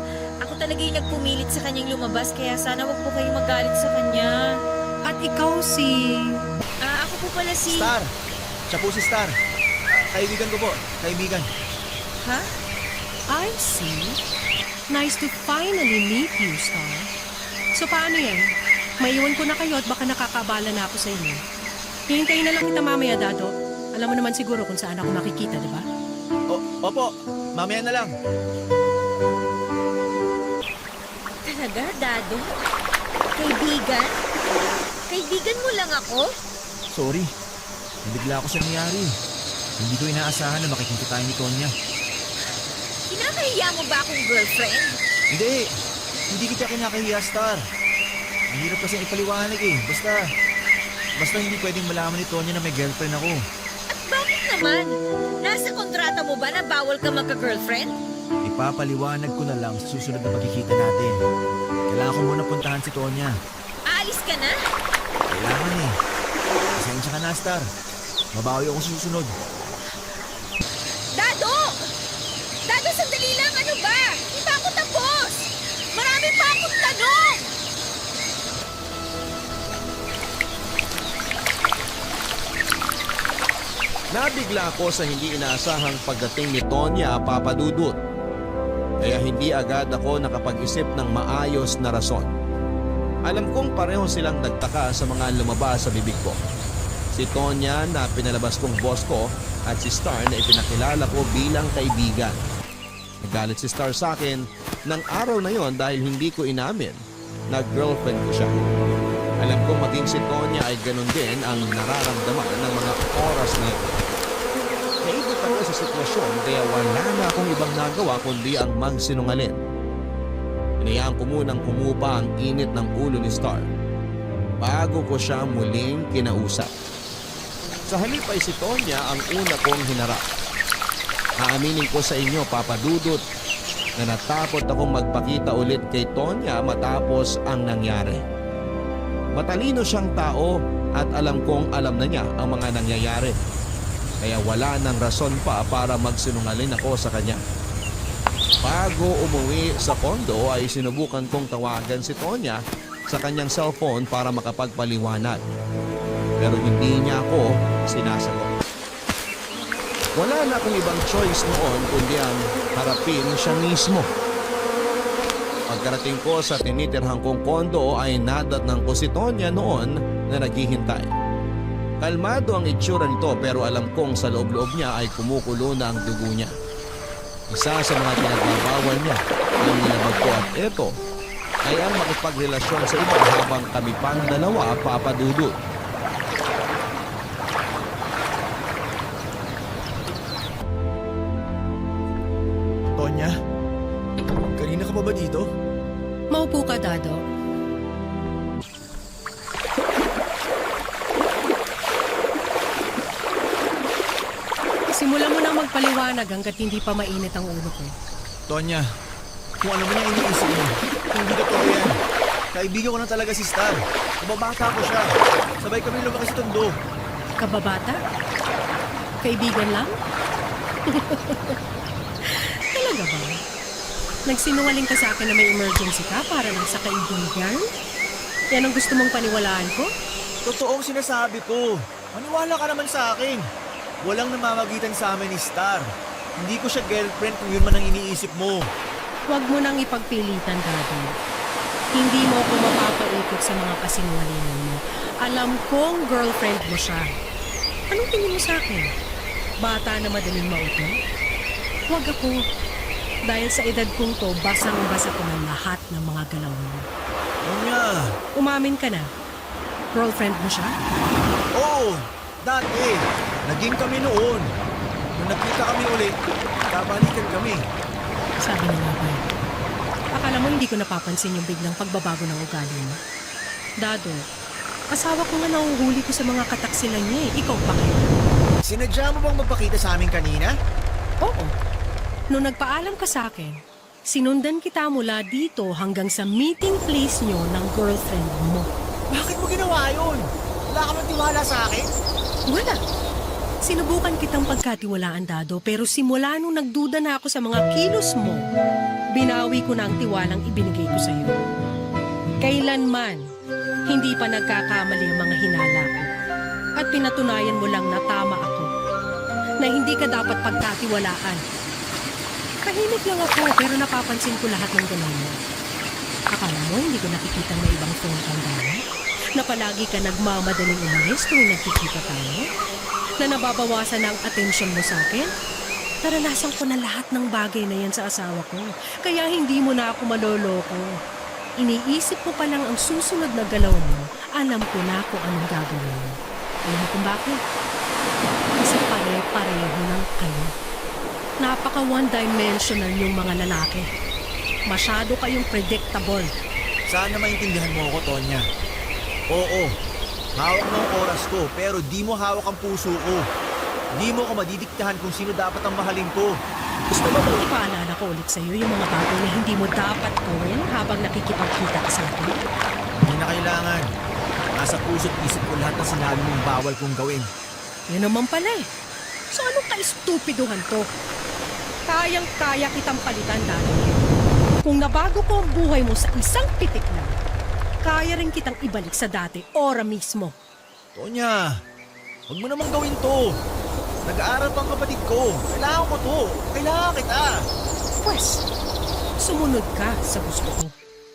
Ako talaga yung nagpumilit sa kanyang lumabas kaya sana wag po kayong magalit sa kanya. At ikaw si... Ako po pala si... Star. Siya po si Star. Kaibigan ko po. Kaibigan. Ha? I see. Nice to finally meet you, Star. So paano yan? Maiwan ko na kayo at baka nakakabala na ako sa inyo. Hihintayin na lang kita mamaya, Dado. Alam mo naman siguro kung saan ako makikita, di ba? Opo. Mamaya na lang. Talaga, Dado? Kaibigan? Kaibigan mo lang ako? Sorry. Nabigla ako sa nangyari. Hindi ko inaasahan na makikita tayo ni Tonya. Kinakahiya mo ba akong girlfriend? Hindi. Hindi kita kinakahiya, Star. Ang hirap kasi ipaliwanag eh. Basta hindi pwedeng malaman ni Tonya na may girlfriend ako. At bakit naman? Nasa kontrata mo ba na bawal ka magka-girlfriend? Ipapaliwanag ko na lang sa susunod na pagkikita natin. Kailangan ko muna puntahan si Tonya. Aalis ka na? Kailangan eh. Pasensya ka na, Star. Mabawi ako sa susunod. Dado! Dado, sandali lang! Ano ba? Hindi pa ako tapos! Marami pa akong tanong! Nabigla ako sa hindi inaasahang pagdating ni Tonya Papadudut. Kaya hindi agad ako nakapag-isip ng maayos na rason. Alam kong pareho silang nagtaka sa mga lumabas sa bibig ko. Si Tonya na pinalabas kong boss ko at si Star na ipinakilala ko bilang kaibigan. Nagalit si Star sa akin ng araw na yon dahil hindi ko inamin na girlfriend ko siya. Alam ko maging si Tonya ay ganun din ang nararamdaman ng mga oras na ito. Naibot ako sa sitwasyon kaya wala na akong ibang nagawa kundi ang magsinungaling. Inayaan ko munang kumupa ang init ng ulo ni Star bago ko siya muling kinausap. Sa halip ay si Tonya ang una kong hinarap. Aaminin ko sa inyo, Papadudut, na natakot akong magpakita ulit kay Tonya matapos ang nangyari. Matalino siyang tao at alam kong alam na niya ang mga nangyayari. Kaya wala nang rason pa para magsinungaling ako sa kanya. Bago umuwi sa kondo ay sinubukan kong tawagan si Tonya sa kanyang cellphone para makapagpaliwanag. Pero hindi niya ako sinasagot. Wala na akong ibang choice noon kundi ang harapin siya mismo. Pagkarating ko sa tinitirhan kong kondo ay nadatnang ko si Tonya noon na naghihintay. Kalmado ang itsura nito pero alam kong sa loob-loob niya ay kumukulo na ang dugo niya. Isa sa mga pinagbabawal niya ang nilabag ko at ito ay ang makipagrelasyon sa iba habang kami pang dalawa Papadudut. Tonya? Kanina ka pa ba dito? Maupo ka, Dado. Simulan mo nang magpaliwanag hanggat hindi pa mainit ang ulo ko. Tonya, kung ano man yung iniisip mo, Hindi totoo yan. Kaibigan ko na talaga si Star. Kababata ko siya. Sabay kami lumaki sa Tondo. Kababata? Kaibigan lang? Talaga ba? Nagsinungaling ka sa akin na may emergency ka para lang sa kaibigan? Yan ang gusto mong paniwalaan ko? Totoong sinasabi ko. Maniwala ka naman sa akin. Walang namamagitan sa amin ni Star. Hindi ko siya girlfriend kung yun man ang iniisip mo. Huwag mo nang ipagpilitan, Daddy. Hindi mo ako mapapaikot sa mga kasinungalingan mo. Alam kong girlfriend mo siya. Anong tingin mo sa akin? Bata na madaling mauto? Huwag ako. Dahil sa edad kong to, basang-basa ko ng lahat ng mga galaw mo. Tonya. Umamin ka na. Girlfriend mo siya? Oo, dati. Naging kami noon. Nung nagkita kami ulit, kabalikan kami. Sabi na nga ba yun? Akala mo hindi ko napapansin yung biglang pagbabago ng ugali mo? Dado, asawa ko nga nahuhuli ko sa mga kataksilan niya eh. Ikaw pa kaya? Sinadya mo bang magpakita sa amin kanina? Oo. Nung nagpaalam ka sa akin, sinundan kita mula dito hanggang sa meeting place nyo ng girlfriend mo. Bakit mo ginawa yun? Wala ka bang tiwala sa akin? Wala. Sinubukan kitang pagkatiwalaan, Dado, pero simula nung nagduda na ako sa mga kilos mo, binawi ko na ang tiwalang ibinigay ko sa iyo. Kailanman, hindi pa nagkakamali ang mga hinala ko. At pinatunayan mo lang na tama ako. Na hindi ka dapat pagkatiwalaan. Tahimik lang ako, pero napapansin ko lahat ng galaw mo. Akala mo, hindi ko nakikita na ibang phone kang gano'n? Na palagi ka nagmamadaling umalis tuwing nagkikita tayo? Na nababawasan na ang atensyon mo sa akin? Naranasan ko na lahat ng bagay na yan sa asawa ko. Kaya hindi mo na ako maloloko. Iniisip ko pa lang ang susunod na galaw mo, alam ko na kung anong gagawin mo. Alam mo kung bakit? Kasi pare-pareho lang kayo. Napaka one-dimensional yung mga lalaki. Masyado kayong predictable. Sana maintindihan mo ako, Tonya. Oo, hawak mo ang oras ko, pero di mo hawak ang puso ko. Di mo ako madidiktahan kung sino dapat ang mahalin ko. Gusto mo bang ipaalala ko ulit sa'yo yung mga bagay na hindi mo dapat gawin habang nakikipagkita ka sa akin? Hindi na kailangan. Nasa puso't isip ko lahat ng sinabi mong bawal kong gawin. Yun naman pala eh. So anong ka-estupiduhan to? Kayang-kaya kitang palitan dati. Kung nabago ko ang buhay mo sa isang pitik lang, kaya rin kitang ibalik sa dati, ora mismo. Tonya, huwag mo namang gawin to. Nag-aaral pang kapatid ko. Kailangan ko to. Kailangan kita. Pwes, sumunod ka sa gusto ko.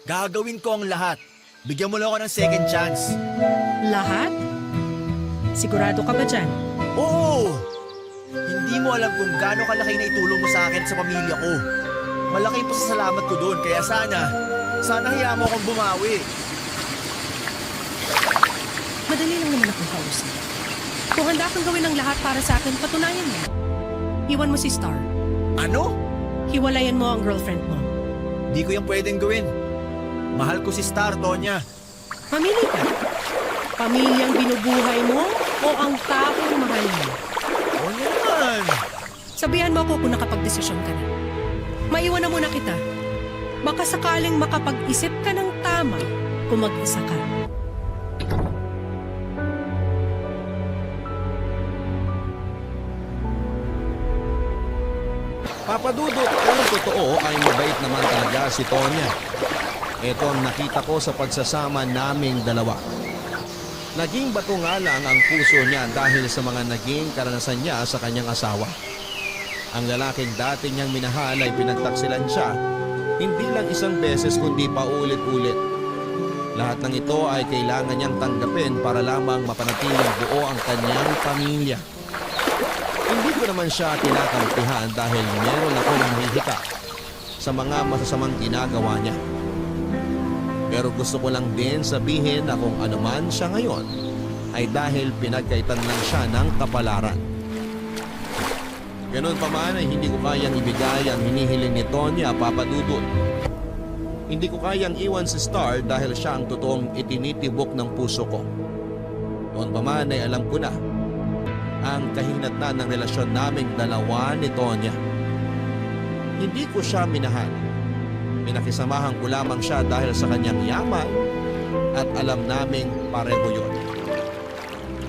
Gagawin ko ang lahat. Bigyan mo lang ako ng second chance. Lahat? Sigurado ka ba dyan? Oo! Hindi mo alam kung gaano kalaki na itulong mo sa akin at sa pamilya ko. Malaki pa sa salamat ko doon, kaya sana hiya mo akong bumawi. Madali lang naman akong kausap. Kung handa kang gawin ang lahat para sa akin, patunayan mo. Iwan mo si Star. Ano? Hiwalayan mo ang girlfriend mo. Di ko yung pwedeng gawin. Mahal ko si Star, Tonya. Mamili ka. Pamilyang binubuhay mo o ang taong mahal mo? Tonya naman. Sabihan mo ako kung nakapag-desisyon ka na. Maiwan na muna kita. Baka sakaling makapag-isip ka ng tama kung mag-isa ka. Papadudot, kung totoo ay mabait naman talaga si Tonya. Ito ang nakita ko sa pagsasama naming dalawa. Naging bato nga lang ang puso niya dahil sa mga naging karanasan niya sa kanyang asawa. Ang lalaking dati niyang minahal ay pinagtaksilan siya, hindi lang isang beses kundi paulit-ulit. Lahat ng ito ay kailangan niyang tanggapin para lamang mapanatiling buo ang kanyang pamilya. Hindi ko naman siya kinakampihan dahil meron akong mahihika sa mga masasamang ginagawa niya. Pero gusto ko lang din sabihin na kung ano man siya ngayon ay dahil pinagkaitan lang siya ng kapalaran. Ganun pa man ay hindi ko kayang ibigay ang hinihiling ni Tonya, Papadudot. Hindi ko kayang iwan si Star dahil siya ang totoong itinitibok ng puso ko. Noon pa man ay alam ko na ang kahinatnan ng relasyon naming dalawa ni Tonya. Hindi ko siya minahal. Pinakisamahan ko lamang siya dahil sa kanyang yaman at alam naming pareho yun.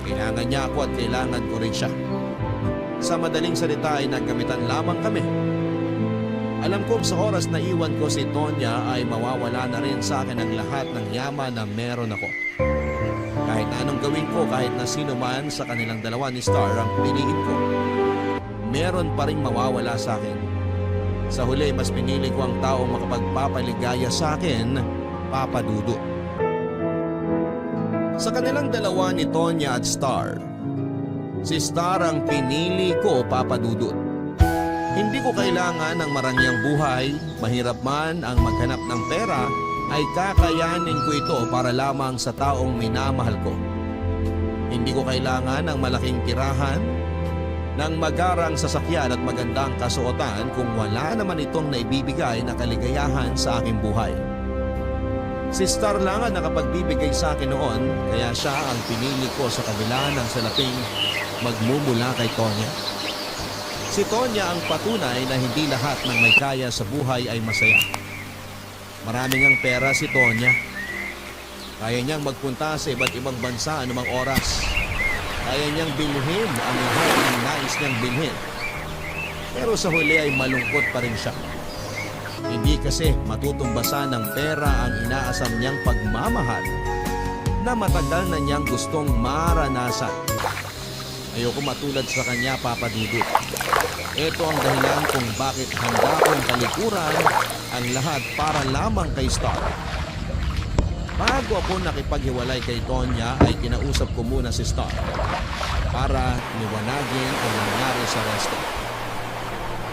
Kailangan niya ako at kailangan ko rin siya. Sa madaling salita ay nagkamitan lamang kami. Alam kong sa oras na iwan ko si Tonya ay mawawala na rin sa akin ang lahat ng yaman na meron ako. Kahit na anong gawin ko, kahit na sino man sa kanilang dalawa ni Star ang piliin ko, meron pa rin mawawala sa akin. Sa huli, mas pinili ko ang taong makapagpapaligaya sa akin, Papa Dudut. Sa kanilang dalawa ni Tonya at Star, si Star ang pinili ko, Papa Dudut. Hindi ko kailangan ng marangyang buhay, mahirap man ang maghanap ng pera, ay kakayanin ko ito para lamang sa taong minamahal ko. Hindi ko kailangan ng malaking tirahan, ng magarang sasakyan at magandang kasuotan kung wala naman itong naibibigay na kaligayahan sa aking buhay. Si Star lang ang nakapagbibigay sa akin noon, kaya siya ang pinili ko sa kabila ng salaping magmumula kay Tonya. Si Tonya ang patunay na hindi lahat ng may kaya sa buhay ay masaya. Maraming ang pera si Tonya. Kaya niyang magpunta sa iba't ibang bansa anumang oras. Kaya niyang bilhin ang lahat ng nais niyang bilhin. Pero sa huli ay malungkot pa rin siya. Hindi kasi matutumbasan ng pera ang inaasam niyang pagmamahal na matagal na niyang gustong maranasan. Ayoko matulad sa kanya, Papa Dudut. Ito ang dahilan kung bakit handa kong talikuran ang lahat para lamang kay Star. Bago ako nakipaghiwalay kay Tonya ay kinausap ko muna si Star para liwanagin ang nangyari sa resto.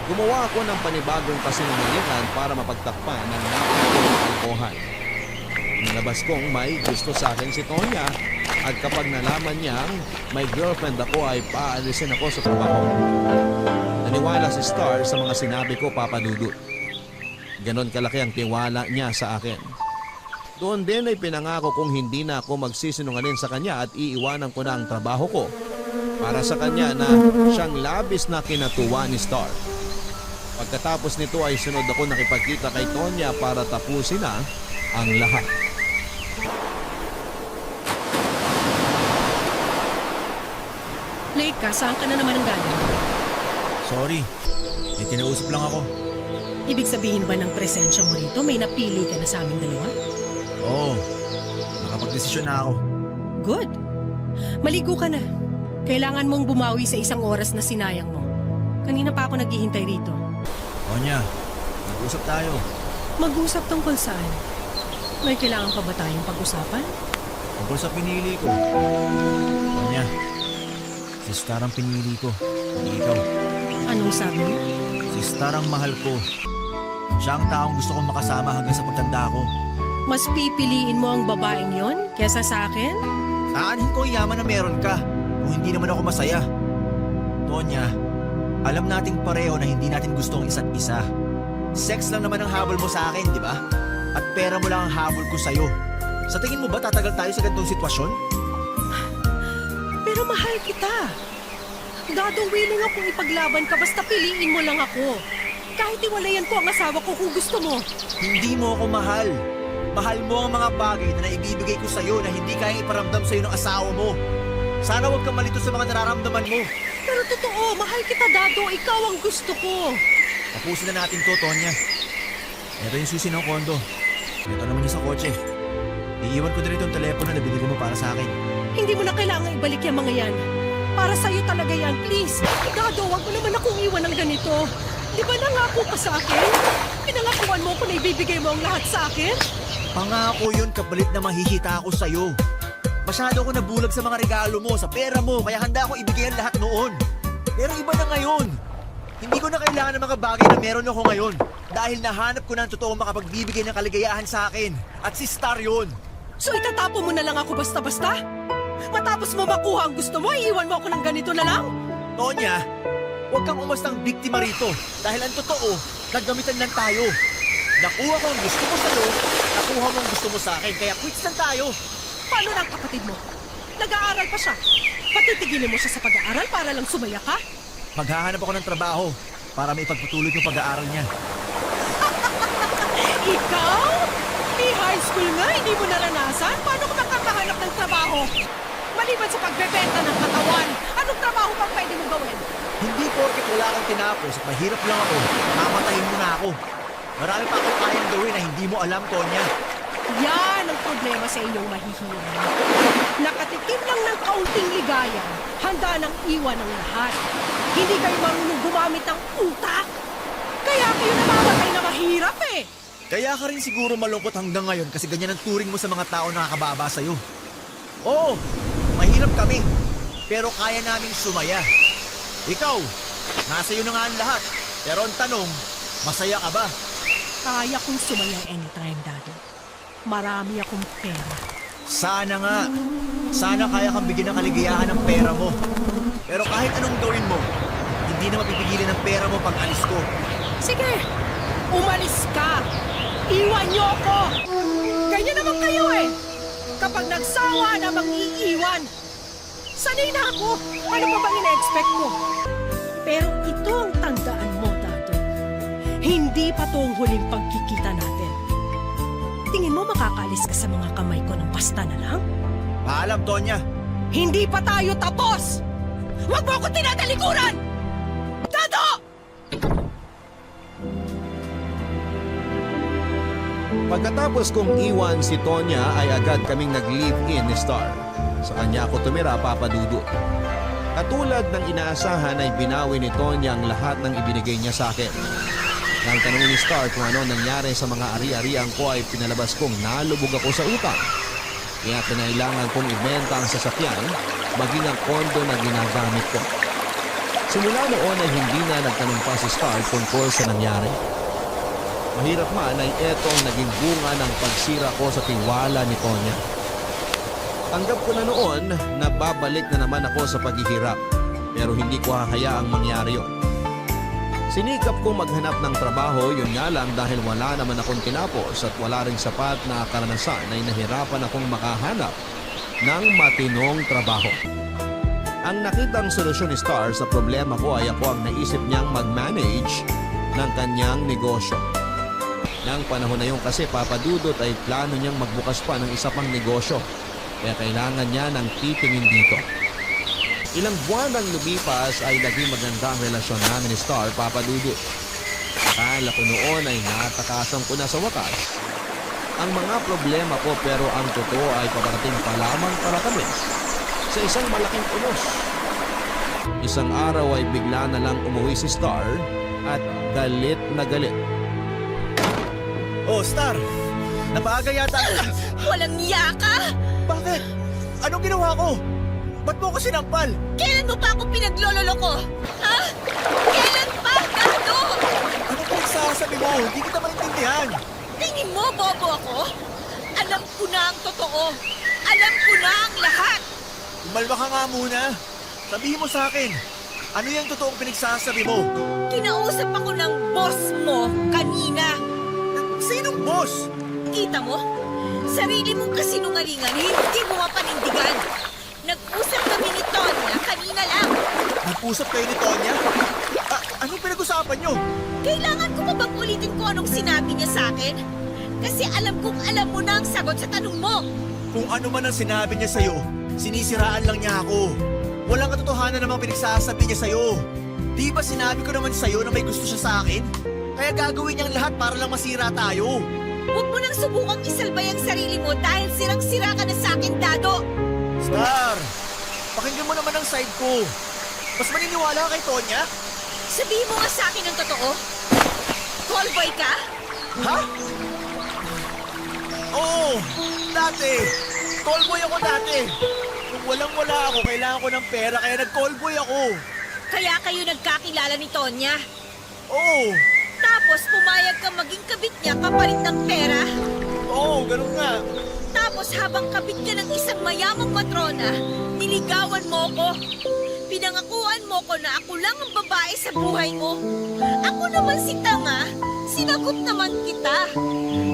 Gumawa ako ng panibagong kasinungalingan para mapagtakpan ng napakong alkohan. Nilabas kong may gusto sa akin si Tonya at kapag nalaman niyang may girlfriend ako ay paalisin ako sa trabaho. Naniwala si Star sa mga sinabi ko, Papa Dudut. Ganon kalaki ang tiwala niya sa akin. Doon din ay pinangako kong hindi na ako magsisinungaling sa kanya at iiwanan ko na ang trabaho ko para sa kanya na siyang labis na kinatuwa ni Star. Pagkatapos nito ay sunod ako nakipagkita kay Tonya para tapusin na ang lahat. Late ka, saan ka na naman ang galing? Sorry, may kinausap lang ako. Ibig sabihin ba ng presensya mo rito, may napili ka na sa aming dalawa? Oo, nakapag-desisyon na ako. Good. Maligo ka na. Kailangan mong bumawi sa isang oras na sinayang mo. Kanina pa ako naghihintay rito. Tonya, nag-usap tayo. Mag-usap tungkol saan? May kailangan pa ba tayong pag-usapan? Tungkol sa pinili ko. Tonya, si Star ang pinili ko, hindi ikaw. Anong sabi mo? Si Star ang mahal ko. Siya ang taong gusto kong makasama hanggang sa pagtanda ko. Mas pipiliin mo ang babaeng yon kesa sa akin? Aanhin ko ang yaman na meron ka kung hindi naman ako masaya. Tonya, alam nating pareho na hindi natin gusto ang isa't isa. Sex lang naman ang habol mo sa akin, di ba? At pera mo lang ang habol ko sa'yo. Sa tingin mo ba tatagal tayo sa ganitong sitwasyon? Pero mahal kita. Dado, willing akong ipaglaban ka basta piliin mo lang ako. Kahit iwalayan ko ang asawa ko kung gusto mo. Hindi mo ako mahal. Mahal mo ang mga bagay na naibibigay ko sa'yo na hindi kayang iparamdam sa'yo ng asawa mo. Sana huwag kang malito sa mga nararamdaman mo. Pero totoo, mahal kita, Dado. Ikaw ang gusto ko. Tapusin na natin to, Tonya. Ito yung susi ng kondo. Ito naman yung sa kotse. Iiwan ko din itong telepono na binili mo para sa akin. Hindi mo na kailangan ibalik yung mga yan. Para sa'yo talaga yan, please. Dado, wag mo naman akong iwan ng ganito. Di ba nangako ka sa akin? Pinangakuan mo kung ibibigay mo ang lahat sa akin? Pangako yun, kapalit na mahihita ako sa'yo. Masyado ako nabulag sa mga regalo mo, sa pera mo, kaya handa ako ibigay ang lahat noon. Pero iba na ngayon. Hindi ko na kailangan ng mga bagay na meron ako ngayon. Dahil nahanap ko na ang totoong makapagbibigay ng kaligayahan sa akin. At si Star yun. So itatapo mo na lang ako basta-basta? Matapos mo makuha ang gusto mo, iiwan mo ako ng ganito na lang? Tonya, huwag kang umastang biktima rito. Dahil ang totoo, naggamitan lang tayo. Nakuha ko ang gusto mo sa'yo, nakuha mo ang gusto mo sa akin, kaya quits lang tayo. Paano na ang kapatid mo? Nag-aaral pa siya. Patitigilin mo siya sa pag-aaral para lang sumaya ka? Maghahanap ako ng trabaho para maipagpatuloy yung pag-aaral niya. mo naranasan? Paano ka makakahanap ng trabaho? Maliban sa pagbebenta ng katawan, anong trabaho pang pwede mong gawin? Hindi porket wala kang tinapos at mahirap lang ako, mamatayin mo na ako. Marami pa akong kayang gawin na hindi mo alam, Tonya. Yan ang problema sa inyong mahihirap. Nakatikim lang ng kaunting ligaya, handa nang iwan ang lahat. Hindi kayo marunong gumamit ng utak. Kaya kayo namamatay na mahirap eh. Kaya ka rin siguro malungkot hanggang ngayon kasi ganyan ang turing mo sa mga tao na nakakababa sa'yo. Oo, mahirap kami, pero kaya naming sumaya. Ikaw, nasa iyo na nga ang lahat. Pero ang tanong, masaya ka ba? Kaya kong sumaya anytime, Daddy. Marami akong pera. Sana nga. Sana kaya kang bigyan ng kaligayahan ng pera mo. Pero kahit anong gawin mo, hindi na mapipigilan ng pera mo pag alis ko. Sige, umalis ka. Iwan niyo ako. Ganyan naman kayo eh. Kapag nagsawa na mang-iiwan. Sanay na ako. Ano pa bang ina-expect mo? Pero ito ang tandaan mo, Daddy. Hindi pa to ang huling pagkikita natin. Tingin mo makakaalis ka sa mga kamay ko ng basta na lang? Paalam, Tonya. Hindi pa tayo tapos! Huwag mo ako tinatalikuran! Dado! Pagkatapos kong iwan si Tonya ay agad kaming nag-live-in ni Star. Sa kanya ako tumira, Papa Dudut. Katulad ng inaasahan ay binawi ni Tonya ang lahat ng ibinigay niya sa akin. Nang tanongin ni Star kung ano nangyari sa mga ari-arian ko ay pinalabas kong nalubog ako sa utang. Kaya kinailangan kong ibenta ang sasakyan, maging ang kondo na ginagamit ko. Simula noon ay hindi na nagtanong pa si Star tungkol sa nangyari. Mahirap man ay eto ang naging bunga ng pagsira ko sa tiwala ni Tonya. Tanggap ko na noon na babalik na naman ako sa paghihirap, pero hindi ko hahayaang mangyari yun. Sinikap kong maghanap ng trabaho, yun nga lang dahil wala naman akong tinapos at wala ring sapat na karanasan ay nahirapan akong makahanap ng matinong trabaho. Ang nakitang solusyon ni Star sa problema ko ay ako ang naisip niyang mag-manage ng kanyang negosyo. Nang panahon na yun kasi, Papa Dudut, ay plano niyang magbukas pa ng isa pang negosyo. Kaya kailangan niya ng titingin dito. Ilang buwan nang lumipas ay naging maganda ang relasyon namin ni Star, Papa Dudut. Akala ko noon ay natakasan ko na sa wakas ang mga problema ko, pero ang totoo ay paparating pa lamang para kami sa isang malaking unos. Isang araw ay bigla na lang umuwi si Star at galit na galit. Oh, Star! Napaaga yata. Walang niya ka! Bakit? Anong ginawa ko? Ba't mo ako sinampal? Kailan mo pa ako pinaglololoko? Ha? Kailan pa, Dado? Ano po sasabi mo? Hindi kita maintindihan. Tingin mo, bobo ako? Alam ko na ang totoo. Alam ko na ang lahat. Umalma ka nga muna. Sabihin mo sa akin, ano yung totoong pinagsasabi mo? Kinausap ako ng boss mo kanina. Sinong boss? Kita mo? Sarili mong kasinungalingan, hindi mo mapanindigan. Nag-usap kami ni Tonya kanina lang. Nag-usap kayo ni Tonya? Anong pinag-usapan nyo? Kailangan ko pa bang ulitin kung anong sinabi niya sa akin? Kasi alam kong alam mo na ang sagot sa tanong mo. Kung ano man ang sinabi niya sa'yo, sinisiraan lang niya ako. Walang katotohanan namang pinagsasabi niya sa'yo. Di ba sinabi ko naman sa'yo na may gusto siya sa akin? Kaya gagawin niyang lahat para lang masira tayo. Huwag mo nang subukang isalbay ang sarili mo dahil sirang-sira ka na sa akin, Dado. Star, pakinggan mo naman ang side ko. Mas maniniwala ka kay Tonya? Sabihin mo nga sa akin ang totoo. Callboy ka? Ha? Oo, dati. Callboy ako dati. Kung walang-wala ako, kailangan ko ng pera kaya nag-callboy ako. Kaya kayo nagkakilala ni Tonya. Oo, Tapos pumayag kang maging kabit niya kapalit ng pera. oo, ganun nga. Tapos habang kabit ka ng isang mayamang matrona, niligawan mo ko. Pinangakuan mo ko na ako lang ang babae sa buhay mo. Ako naman si Tanga, sinagot naman kita.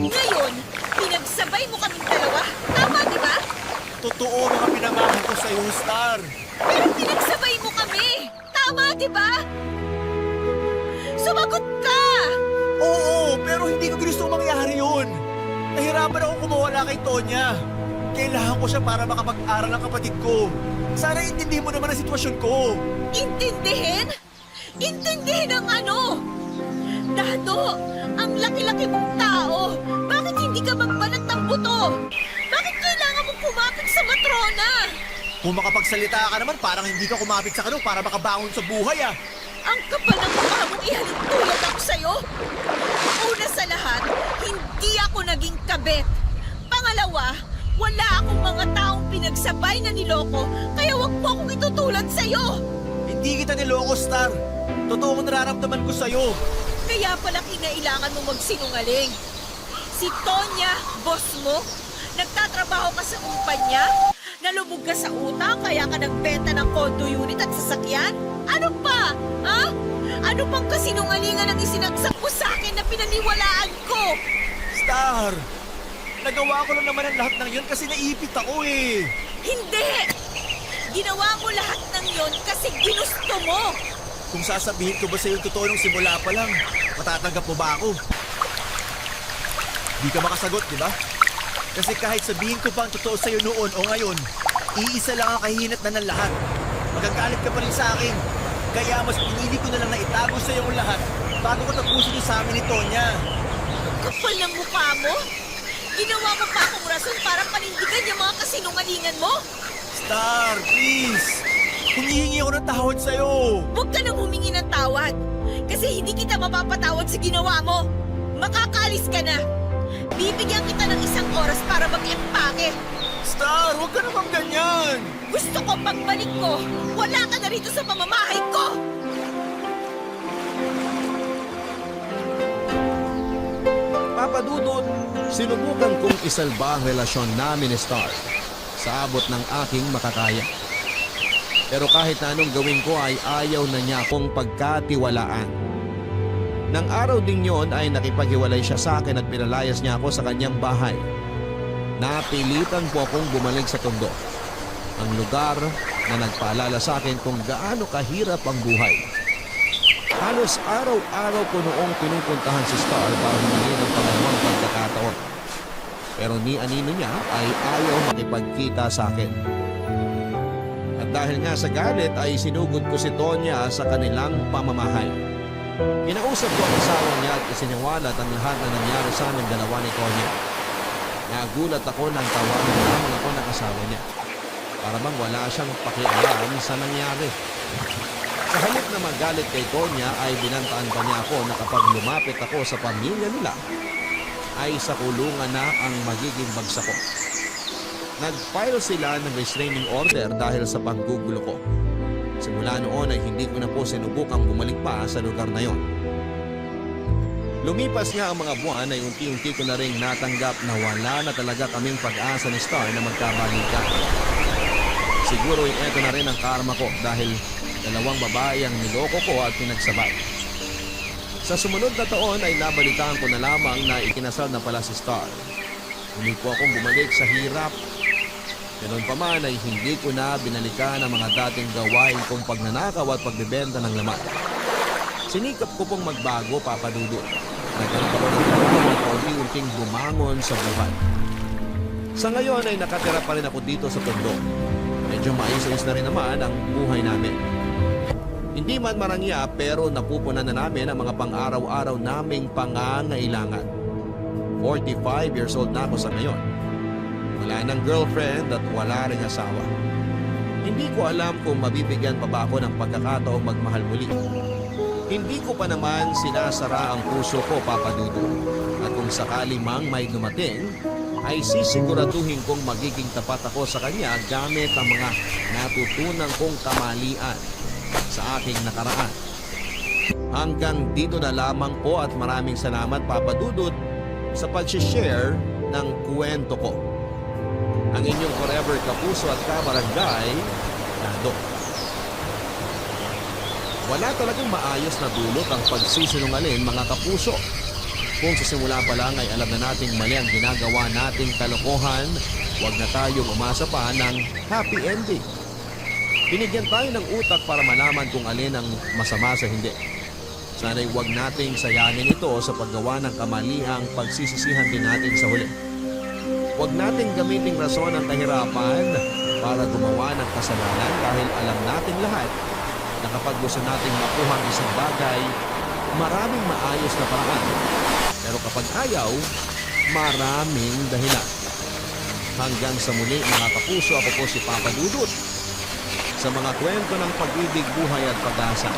Ngayon, pinagsabay mo kaming dalawa. Tama, di ba? Totoo mga pinangako ko sa'yo, Star. Pero pinagsabay mo kami. Tama, di ba? Sumagot ka! Oo, pero hindi ko gusto mangyari yun. Nahirapan akong kumawala kay Tonya. Kailangan ko siya para makapag-aral ang kapatid ko. Sana intindihin mo naman ang sitwasyon ko. Intindihin? Intindihin ang ano? Dado, ang laki-laki mong tao. Bakit hindi ka magbanat ng buto? Bakit kailangan mong kumapit sa matrona? Kung makapagsalita ka naman, parang hindi ka kumapit sa kanong para makabangon sa buhay ah. Ang kapal ng mukha mong ihalin tulad ako sa'yo. Una sa lahat, hindi ako naging kabit. Pangalawa, wala akong mga taong pinagsabay na niloko, kaya wag mo akong itutulad sa'yo. Hindi kita niloko, Star. Totoo kong nararamdaman ko sa'yo. Kaya pala kinailangan mo magsinungaling. Si Tonya, boss mo, nagtatrabaho ka sa kumpanya, nalubog ka sa utang kaya ka nagbenta ng condo unit at sasakyan? Ano pa? Ha? Ano pang kasinungalingan ang isinagsak mo sa akin na pinaniwalaan ko? Star, nagawa ko lang naman ang lahat ng yun kasi naipit ako eh. Hindi! Ginawa mo lahat ng yon kasi ginusto mo. Kung sasabihin ko ba sa'yo yung totoo nung simula pa lang, matatanggap mo ba ako? Di ka makasagot, di ba? Kasi kahit sabihin ko pa ang totoo sa'yo noon o ngayon, iisa lang ang kahinat na ng lahat. Magagalit ka pa rin sa akin. Kaya mas pinili ko na lang na itago sa'yo ang lahat bago ko tapusin yung sa amin ni Tonya. Kapal ng mukha mo? Ginawa mo pa akong rason para panindigan yung mga kasinungalingan mo? Star, please! Humihingi ako ng tawad sa'yo. Huwag ka nang humingi ng tawad. Kasi hindi kita mapapatawad sa ginawa mo. Makakaalis ka na. Bibigyan kita ng 1 oras para mag-empake. Star, huwag ka namang ganyan! Gusto ko pagbalik ko, wala ka na rito sa pamamahay ko! Papa Dudut, sinubukan kong isalba ang relasyon namin ni Star sa abot ng aking makakaya. Pero kahit na anong gawin ko ay ayaw na niya akong pagkatiwalaan. Nang araw ding yon ay nakipaghiwalay siya sa akin at pinalayas niya ako sa kanyang bahay. Napilitan po akong bumalik sa Tondo, ang lugar na nagpaalala sa akin kung gaano kahirap ang buhay. Halos araw-araw ko noong pinupuntahan si Star para humingi ng pangalawang pagkakataon. Pero ni anino niya ay ayaw makipagkita sa akin. At dahil nga sa galit ay sinugod ko si Tonya sa kanilang pamamahay. Kinausap ko ang asawa niya at isiniwalat ang lahat na nangyari sa aming dalawa ni Tonya. Nagulat ako nang tawagan lamang ako ng asawa niya. Para bang wala siyang pakialam sa nangyari. Sa halip na magalit kay Tonya ay binantaan pa niya ako na kapag lumapit ako sa pamilya nila ay sa kulungan na ang magiging bagsak ko. Nag-file sila ng restraining order dahil sa panggugulo ko. Simula noon ay hindi ko na po sinubukang bumalik pa sa lugar na yon. Lumipas nga ang mga buwan ay unti-unti ko na rin natanggap na wala na talaga kaming pag-asa ni Star na magkabalikan. Siguro ay eto na rin ang karma ko dahil 2 babae ang niloko ko at pinagsabay. Sa sumunod na taon ay nabalitaan ko na lamang na ikinasal na pala si Star. Hindi po akong bumalik sa hirap. Ganoon pa man ay hindi ko na binalikan ang mga dating gawain kong pagnanakaw at pagbebenta ng laman. Sinikap ko pong magbago, Papa Dudut. Nagkaroon ako ng trabaho at unti-unting bumangon sa buhay. Sa ngayon ay nakatira pa rin ako dito sa Tondo. Medyo maayos-ayos na rin naman ang buhay namin. Hindi man marangya pero napupunan na namin ang mga pang-araw-araw naming pangangailangan. 45 years old na ako sa ngayon. Wala nang girlfriend at wala ring asawa. Hindi ko alam kung mabibigyan pa ba ako ng pagkakataong magmahal muli. Hindi ko pa naman sinasara ang puso ko, Papa Dudu. At kung sakali mang may dumating, ay sisiguraduhin kong magiging tapat ako sa kanya gamit ang mga natutunan kong kamalian sa aking nakaraan. Hanggang dito na lamang po at maraming salamat, Papa Dudut, sa pag-share ng kwento ko. Ang inyong forever kapuso at kabarangay, Dado. Wala talagang maayos na dulot ang pagsisinungaling, mga kapuso. Kung sa simula pa lang ay alam na nating mali ang ginagawa nating kalokohan, huwag na tayong umasa pa ng happy ending. Binigyan tayo ng utak para malaman kung alin ang masama sa hindi. Sana'y huwag nating sayangin ito sa paggawa ng kamaliang pagsisisihan din natin sa huli. Huwag nating gamiting rason ang kahirapan para gumawa ng kasalanan dahil alam natin lahat na kapag gusto nating makuha ang isang bagay, maraming maayos na paraan. Pero kapag ayaw, maraming dahilan. Hanggang sa muli mga kapuso, ako po si Papa Dudut sa mga kwento ng pag-ibig, buhay at pag-asa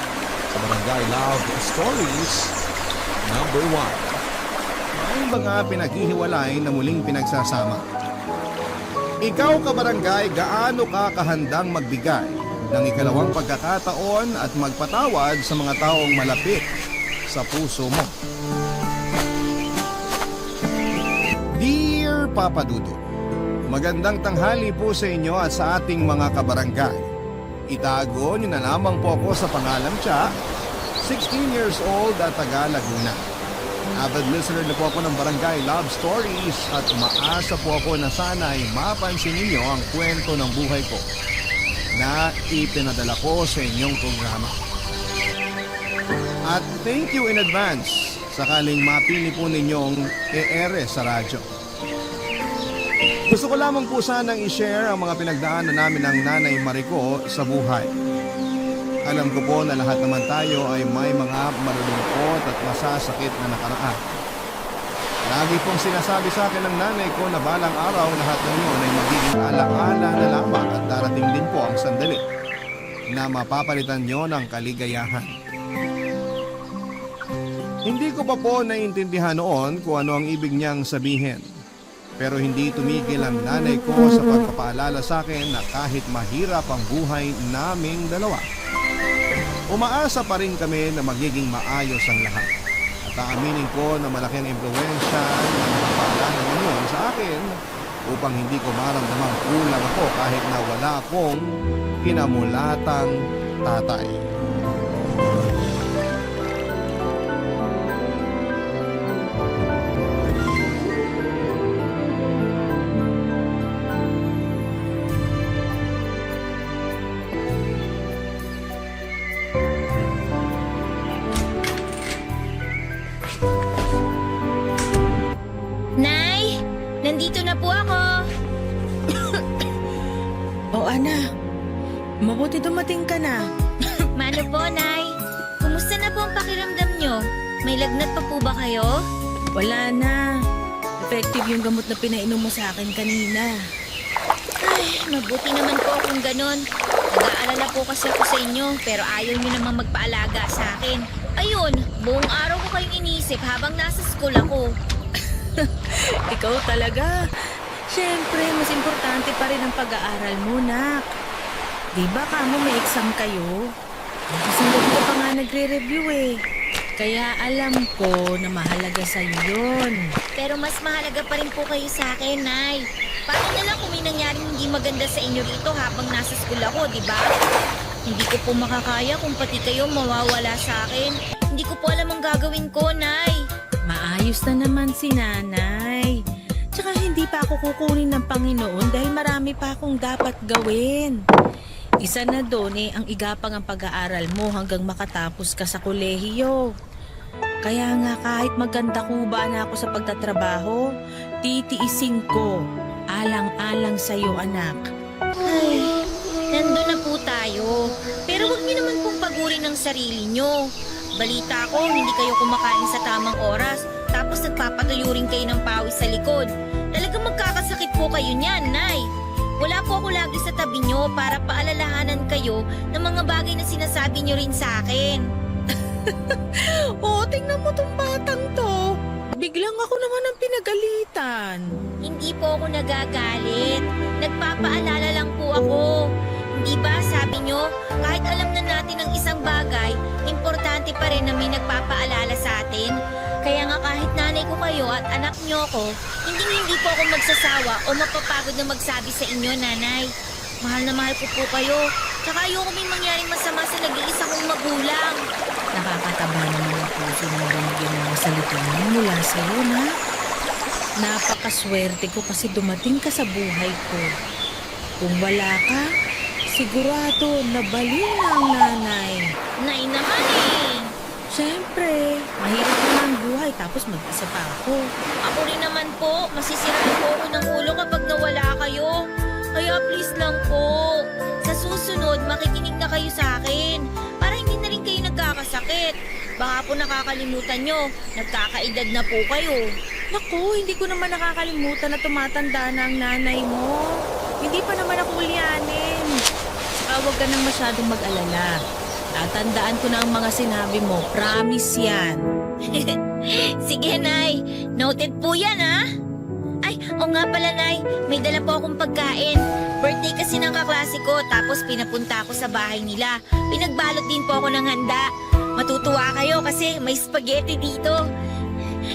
sa Barangay Love Stories number 1. May mga pinaghihiwalay na muling pinagsasama. Ikaw kabarangay, gaano ka kahandang magbigay ng ikalawang pagkakataon at magpatawad sa mga taong malapit sa puso mo? Dear Papa Dudut, magandang tanghali po sa inyo at sa ating mga kabarangay. Itago niyo na lamang po ako sa pangalan Cha, 16 years old at taga Laguna. Avid listener na po ako ng Barangay Love Stories at umaasa po ako na sana'y mapansin ninyo ang kwento ng buhay ko na ipinadala ko sa inyong programa. At thank you in advance sakaling mapili po ninyong e-ere sa radyo. Gusto ko lamang po sanang i-share ang mga pinagdaanan namin ng Nanay Marico sa buhay. Alam ko po na lahat naman tayo ay may mga malulungkot at masasakit na nakaraan. Lagi pong sinasabi sa akin ng nanay ko na balang araw lahat ng yun ay magiging alaala na lamang at darating din po ang sandali na mapapalitan nyo ng kaligayahan. Hindi ko pa po naiintindihan noon kung ano ang ibig niyang sabihin. Pero hindi tumigil ang nanay ko sa pagpapaalala sa akin na kahit mahirap ang buhay naming dalawa, umaasa pa rin kami na magiging maayos ang lahat. At aaminin ko na malaking impluwensya ng mga paalala ninyo sa akin upang hindi ko maramdamang kulang ako kahit na wala akong pinamulatang tatay. Nay, nandito na po ako. O anak, mabuti dumating ka na. Mano po, Nay? Kumusta na po ang pakiramdam nyo? May lagnat pa po ba kayo? Wala na. Effective yung gamot na pinainom mo sa akin kanina. Ay, mabuti naman po kung ganon. Nag-aalala po kasi ako sa inyo, pero ayaw nyo naman magpaalaga sa akin. Ayun, buong araw ko kayong inisip habang nasa school ako. Ikaw talaga. Siyempre, mas importante pa rin ang pag-aaral mo, nak. Di ba kamo may exam kayo? Kasi hindi ko pa nga nagre-review eh. Kaya alam ko na mahalaga sa'yo yun. Pero mas mahalaga pa rin po kayo sa akin, Nay. Paano na lang kung may nangyaring hindi maganda sa inyo rito habang nasa school ako, di ba? Hindi ko po makakaya kung pati kayo mawawala sa akin. Hindi ko po alam ang gagawin ko, Nay. Maayos na naman si nanay. Tsaka hindi pa ako kukunin ng Panginoon dahil marami pa akong dapat gawin. Isa na doon ang igapang ang pag-aaral mo hanggang makatapos ka sa kolehiyo. Kaya nga kahit maganda kuba na ako sa pagtatrabaho, titiisin ko. Alang-alang sa'yo, anak. Ay, nandun na po tayo. Pero huwag niyo naman pong pagurin ang sarili niyo. Balita ko, hindi kayo kumakain sa tamang oras, tapos nagpapatuyo rin kayo ng pawis sa likod. Talagang magkakasakit po kayo niyan, Nay. Wala po ako lagi sa tabi niyo para paalalahanan kayo ng mga bagay na sinasabi niyo rin sa akin. Oo, tingnan mo tong batang to. Biglang ako naman ang pinagalitan. Hindi po ako nagagalit. Nagpapaalala lang po ako. Hindi ba sabi niyo, kahit alam na natin ang isang bagay, importante pa rin na may nagpapaalala sa atin? Kaya nga kahit nanay ko kayo at anak niyo ko, hindi po ako magsasawa o mapapagod na magsabi sa inyo, Nanay. Mahal na mahal ko po kayo. Tsaka ayoko may mangyaring masama sa nag-iisa kong magulang. Nakakataba naman ang puso ng binigyan ng mga salita mo mula sa'yo, na. Napakaswerte ko kasi dumating ka sa buhay ko. Kung wala ka, sigurado na baliw na ang nanay. Nay naman eh. Siyempre, mahirap na ang buhay tapos mag-isa pa ako. Ako rin naman po, masisira na po ako ng ulo kapag nawala kayo. Kaya please lang po, sa susunod makikinig na kayo sa akin para hindi na rin kayo nagkakasakit. Baka po nakakalimutan nyo, nagkakaedad na po kayo. Naku, hindi ko naman nakakalimutan na tumatanda na ang nanay mo. Hindi pa naman ako ulyanin. Saka huwag ka nang masyadong mag-alala. Tatandaan ko na ang mga sinabi mo. Promise yan. Sige, Nay. Noted po yan, ha? Ay, o nga pala, Nay. May dala po akong pagkain. Birthday kasi ng kaklase ko, tapos pinapunta ako sa bahay nila. Pinagbalot din po ako ng handa. Matutuwa kayo kasi may spaghetti dito.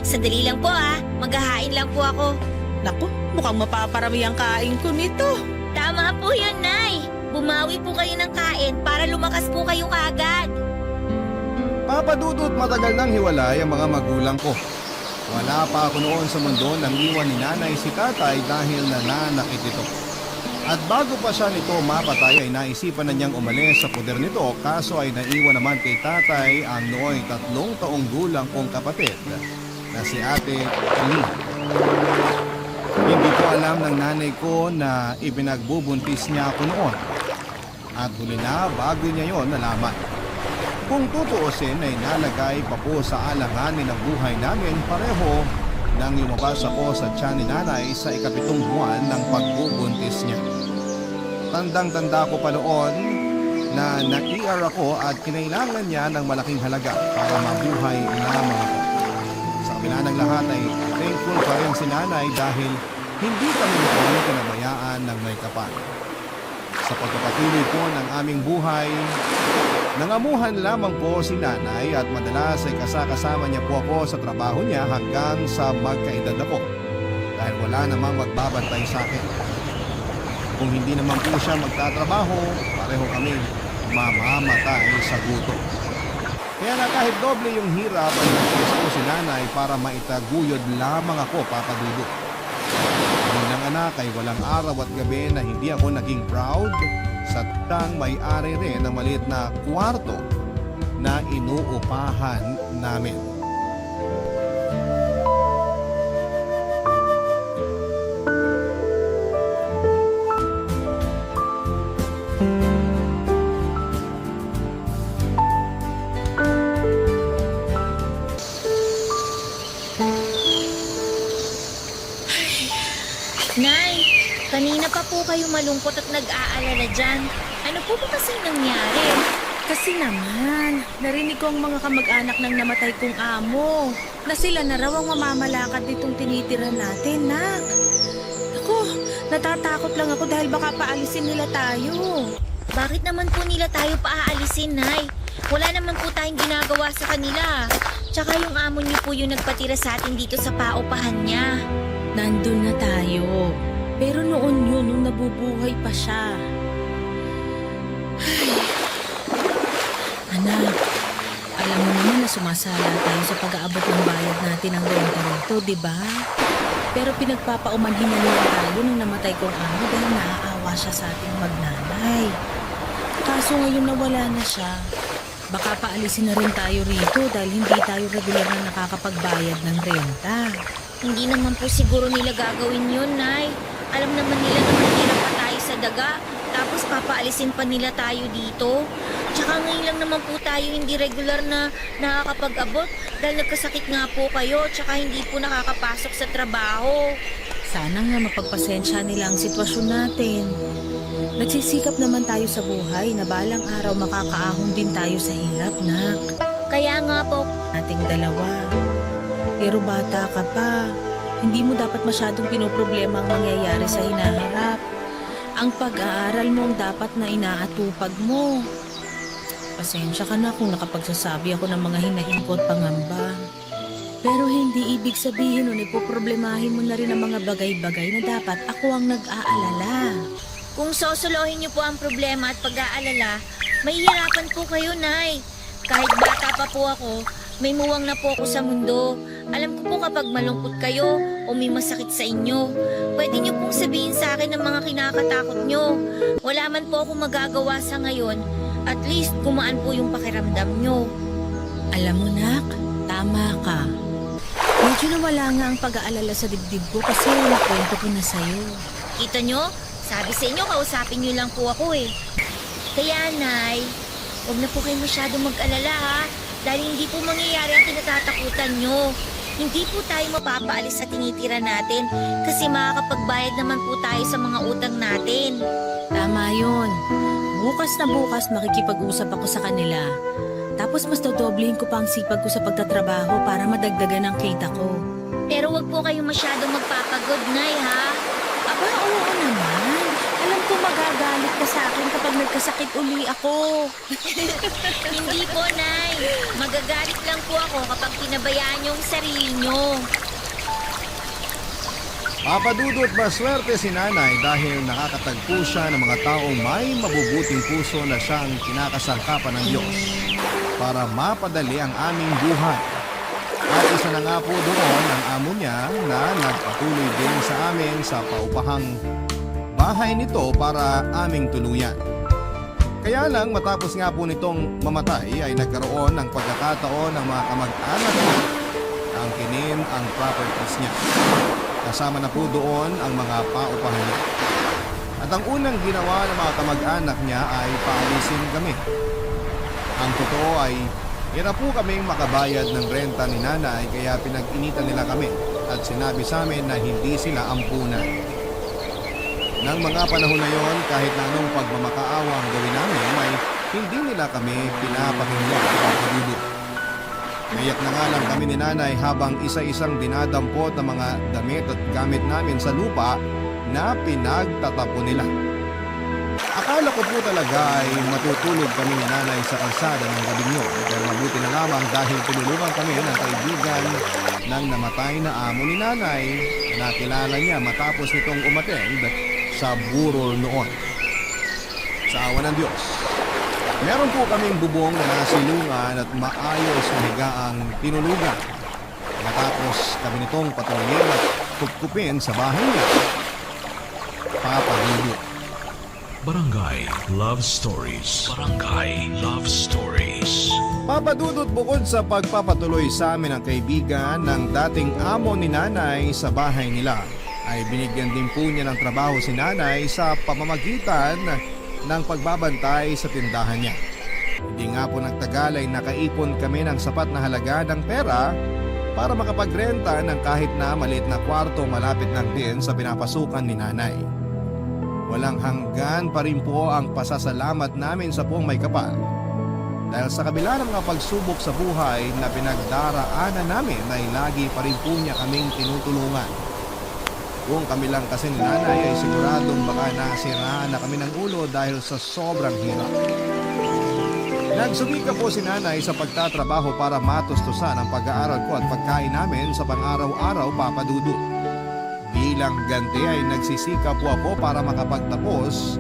Sandali lang po, ha? Maghahain lang po ako. Naku, mukhang mapaparami ang kain ko nito. Tama po yun, Nay. Bumawi po kayo ng kain para lumakas po kayo kaagad. Papadudot matagal nang hiwalay ang mga magulang ko. Wala pa ako noon sa mundo nang iwan ni nanay si tatay dahil nananakit ito. At bago pa siya nito mapatay ay naisipan na niyang umalis sa poder nito, kaso ay naiwan naman kay tatay ang nooy 3 taong gulang kong kapatid na si Ate Lee. Hindi ko alam ng nanay ko na ipinagbubuntis niya ako noon. At huli na bago niya yon nalaman. Kung tutuusin ay nalagay pa po sa alanganin ng buhay namin pareho nang lumabas ako sa tiyan ni nanay sa ika-7 buwan ng pagbubuntis niya. Tandang-tanda ko pa noon na na-ER ako at kinailangan niya ng malaking halaga para mabuhay lamang ako. Sa kabila ng lahat ay thankful pa rin si nanay dahil hindi kami mukhang pinabayaan ng may kapal. Sa pagpapatuloy po ng aming buhay, nangamuhan lamang po si nanay at madalas ay kasama niya po ako sa trabaho niya hanggang sa magkaedad ako dahil wala namang magbabantay sa akin. Kung hindi naman po siya magtatrabaho, pareho kami mamamatay sa gutom. Kaya na kahit doble yung hirap ay nagsis ko si nanay para maitaguyod lamang ako, papadudot. Bilang anak ay walang araw at gabi na hindi ako naging proud sa tang may-ari rin ng maliit na kwarto na inuupahan namin. Nay, kanina pa po kayo malungkot at nag-aalala dyan. Ano po ba kasi nangyari? Kasi naman, narinig ko ang mga kamag-anak ng namatay kong amo na sila na raw ang mamamalakad nitong tinitirahan natin, nak. Ako, natatakot lang ako dahil baka paalisin nila tayo. Bakit naman po nila tayo paaalisin, Nay? Wala naman po tayong ginagawa sa kanila. Tsaka yung amo niyo po yung nagpatira sa atin dito sa paupahan niya. Nandun na tayo. Pero noon yun, nung nabubuhay pa siya. Ay. Anak, alam mo naman na sumasala tayo sa pag-aabot ng bayad natin ng renta rito, di ba? Pero pinagpapaumanhin na nila tayo nung namatay kong amo dahil naaawa siya sa ating magnanay. Kaso ngayon nawala na siya. Baka paalisin na rin tayo rito dahil hindi tayo regular na nakakapagbayad ng renta. Hindi naman po siguro nila gagawin yun, Nay. Alam naman nila na mahirap pa tayo sa daga. Tapos papaalisin pa nila tayo dito. Tsaka ngayon lang naman po tayo hindi regular na nakakapag-abot dahil nagkasakit nga po kayo tsaka hindi po nakakapasok sa trabaho. Sana nga mapagpasensya nila ang sitwasyon natin. Nagsisikap naman tayo sa buhay na balang araw makakaahon din tayo sa hirap, nak. Kaya nga po, Ating dalawa. Pero bata ka pa. Hindi mo dapat masyadong pinoproblema ang mangyayari sa hinaharap. Ang pag-aaral mo ang dapat na inaatupag mo. Pasensya ka na kung nakapagsasabi ako ng mga hinahingko at pangamba. Pero hindi ibig sabihin nun ipoproblemahin mo na rin ang mga bagay-bagay na dapat ako ang nag-aalala. kung sosolohin niyo po ang problema at pag-aalala, mahihirapan po kayo, Nay. Kahit bata pa po ako, may muwang na po ako sa mundo. Alam ko po kapag malungkot kayo o may masakit sa inyo, pwede niyo pong sabihin sa akin ang mga kinakatakot niyo. Wala man po ako magagawa sa ngayon, at least gumaan po yung pakiramdam niyo. Alam mo, Nak, tama ka. Medyo nawala nga ang pag-aalala sa dibdib ko kasi nakwento ko na sa'yo. Kita nyo? Sabi sa inyo, kausapin nyo lang po ako eh. Kaya, Nay, huwag na po kayo masyadong mag-alala ha. Dahil hindi po mangyayari ang kinatatakutan nyo. Hindi po tayo mapapaalis sa tinitira natin kasi makakapagbayad naman po tayo sa mga utang natin. Tama yun. Bukas na bukas makikipag-usap ako sa kanila. Tapos mas dodoblehin ko pa ang sipag ko sa pagtatrabaho para madagdagan ang kita ko. Pero wag po kayo masyadong magpapagod, Nay, ha? Aba, oo naman. Alam ko magagalit ka sa akin kapag nagkasakit uli ako. Hindi po, Nay. Magagalit lang po ako kapag pinabayaan yung sarili nyo. Papa Dudut, maswerte si nanay dahil nakakatagpo siya ng mga taong may mabubuting puso na siyang kinakasangkapan ng Diyos para mapadali ang aming buhay. At isa na nga po doon ang amo niya na nagpatuloy din sa amin sa paupahang bahay nito para aming tuluyan. Kaya lang matapos nga po nitong mamatay ay nagkaroon ng pagkakataon ng mga kamag-anak niya ang kinin ang properties niya. Kasama na po doon ang mga paupahan niya. At ang unang ginawa ng mga kamag-anak niya ay paalisin kami. Ang totoo ay hirap po kaming makabayad ng renta ni nanay kaya pinag-initan nila kami at sinabi sa amin na hindi sila ampunan. Nang mga panahon na yon, kahit na anong pagmamakaawa ang gawin namin ay hindi nila kami pinapakinggan at pagdudot. Nayak na nga lang kami ni nanay habang isa-isang dinadampot ng mga damit at gamit namin sa lupa na pinagtatapon nila. Akala ko po talaga ay matutulog kami ni nanay sa kalsada ng gabing yun. Pero mabuti na lamang dahil tinulungan kami ng kaibigan ng namatay na amo ni nanay na kilala niya matapos nitong umattend sa burol noon. Sa awa ng Diyos. Meron po kaming bubong na nasilungan at maayos na higaang tinulugan. Matapos kami nitong patuloyin at kupkupin sa bahay niya. Papa Dudut. Barangay Love Stories. Barangay Love Stories. Papa Dudut, bukod sa pagpapatuloy sa amin ng kaibigan ng dating amo ni nanay sa bahay nila, ay binigyan din po niya ng trabaho si nanay sa pamamagitan ng pagbabantay sa tindahan niya. Hindi nga po nagtagal ay nakaipon kami ng sapat na halaga ng pera para makapagrenta ng kahit na maliit na kwarto malapit lang din sa pinapasukan ni nanay. Walang hanggan pa rin po ang pasasalamat namin sa Pong May Kapal. Dahil sa kabila ng mga pagsubok sa buhay na pinagdaraanan namin ay lagi pa rin po niya kaming tinutulungan. Kung kami lang kasi ni nanay ay siguradong baka nasiraan na kami ng ulo dahil sa sobrang hirap. Nagsumika po si nanay sa pagtatrabaho para matustusan ang pag-aaral ko at pagkain namin sa pang-araw-araw, Papa Dudut. Bilang ganti ay nagsisikap po ako para makapagtapos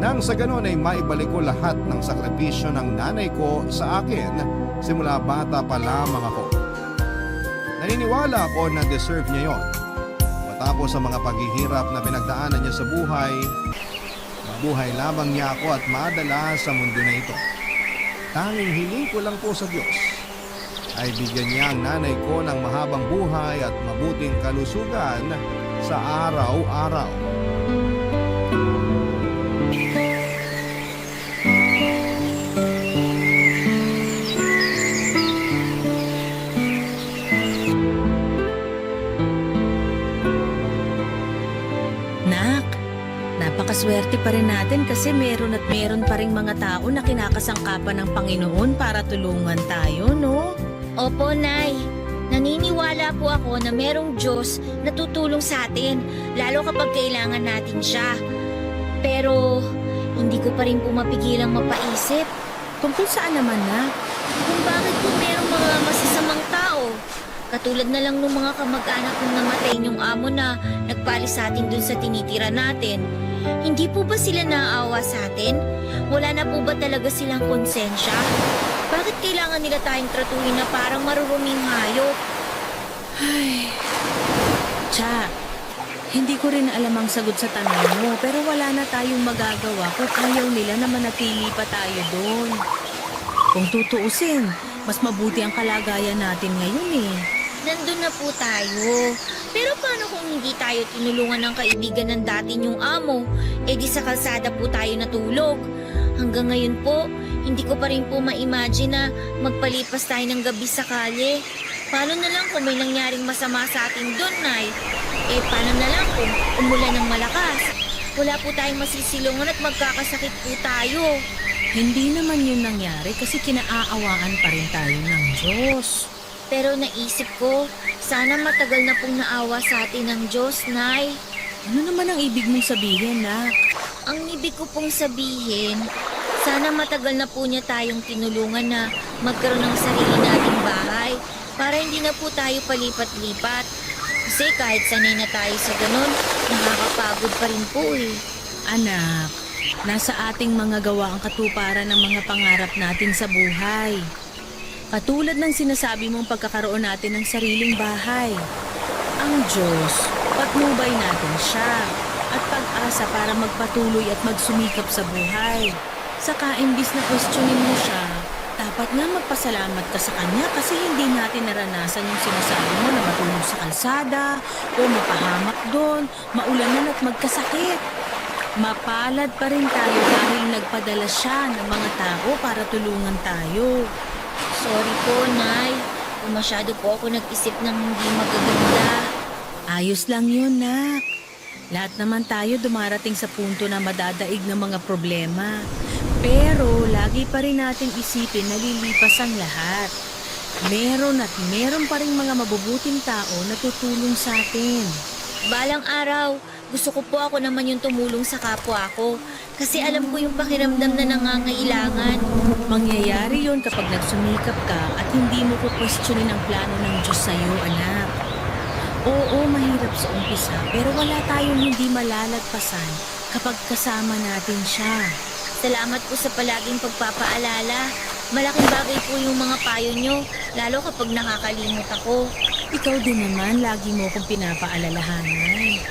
nang sa ganon ay maibalik ko lahat ng sakripisyo ng nanay ko sa akin simula bata pa lamang ako. Naniniwala ako na deserve niya yon. Matapos ang mga paghihirap na pinagdaanan niya sa buhay, mabuhay lamang niya ako at madala sa mundo na ito. Tanging hiling ko lang po sa Diyos ay bigyan niya ang nanay ko ng mahabang buhay at mabuting kalusugan sa araw-araw. Nak, napakaswerte pa rin natin kasi meron at meron pa rin mga tao na kinakasangkapan ng Panginoon para tulungan tayo, no? Opo, Nay. Naniniwala po ako na merong Diyos na tutulong sa atin, lalo kapag kailangan natin siya. Pero, hindi ko pa rin po mapigilang mapaisip Tungkol saan naman, Nak? kung bakit po merong mga masasamang tao. Katulad na lang ng mga kamag-anak kong namatay niyong amo na nagpalis sa atin dun sa tinitira natin. Hindi po ba sila naaawa sa atin? Wala na po ba talaga silang konsensya? Bakit kailangan nila tayong tratuhin na parang maruruming hayop? Cha, hindi ko rin alam ang sagot sa tanong mo, pero wala na tayong magagawa kung ayaw nila na manatili pa tayo doon. Kung tutuusin, Mas mabuti ang kalagayan natin ngayon eh. Nandun na po tayo. Pero paano kung hindi tayo tinulungan ng kaibigan ng dati niyong amo? Eh di sa kalsada po tayo natulog. Hanggang ngayon po, hindi ko pa rin po ma-imagine na magpalipas tayo ng gabi sa kalye. Paano na lang kung may nangyaring masama sa atin doon, Nay? Eh paano na lang kung umulan ng malakas? Wala po tayong masisilungan at magkakasakit po tayo. Hindi naman yun nangyari kasi kinaaawaan pa rin tayo ng Diyos. Pero naisip ko, sana matagal na pong naawa sa atin ng Diyos, Nay. Ano naman ang ibig mong sabihin, Nak? Ang ibig ko pong sabihin, sana matagal na po niya tayong tinulungan na magkaroon ng sarili nating bahay para hindi na po tayo palipat-lipat. Kasi kahit sanay na tayo sa ganun, nakakapagod pa rin po eh. Anak, nasa ating mga gawa ang katuparan ng mga pangarap natin sa buhay. Katulad ng sinasabi mong pagkakaroon natin ng sariling bahay. Ang Diyos, patnubay natin siya at pag-asa para magpatuloy at magsumikap sa buhay. Saka imbis na questionin mo siya, dapat nga magpasalamat ka sa kanya kasi hindi natin naranasan yung sinasabi mo na matulog sa kalsada o mapahamak doon, maulanan at magkasakit. Mapalad pa rin tayo dahil nagpadala siya ng mga tao para tulungan tayo. Sorry po, Nay. Kung masyado po ako nag-isip ng hindi magaganda. Ayos lang yun, Nak. Lahat naman tayo dumarating sa punto na madadaig ng mga problema. Pero lagi pa rin natin isipin na lilipas ang lahat. Meron pa rin mga mabubuting tao na tutulong sa atin. Balang araw, gusto ko po ako naman yung tumulong sa kapwa ko. Kasi alam ko yung pakiramdam na nangangailangan. Mangyayari yon kapag nagsumikap ka at hindi mo kukwestiyonin ang plano ng Diyos sa'yo, anak. Oo, mahirap sa umpisa, pero wala tayong hindi malalagpasan kapag kasama natin siya. Salamat po sa palaging pagpapaalala. Malaking bagay po yung mga payo nyo, lalo kapag nakakalimot ako. Ikaw din naman, lagi mo akong pinapaalalahanan.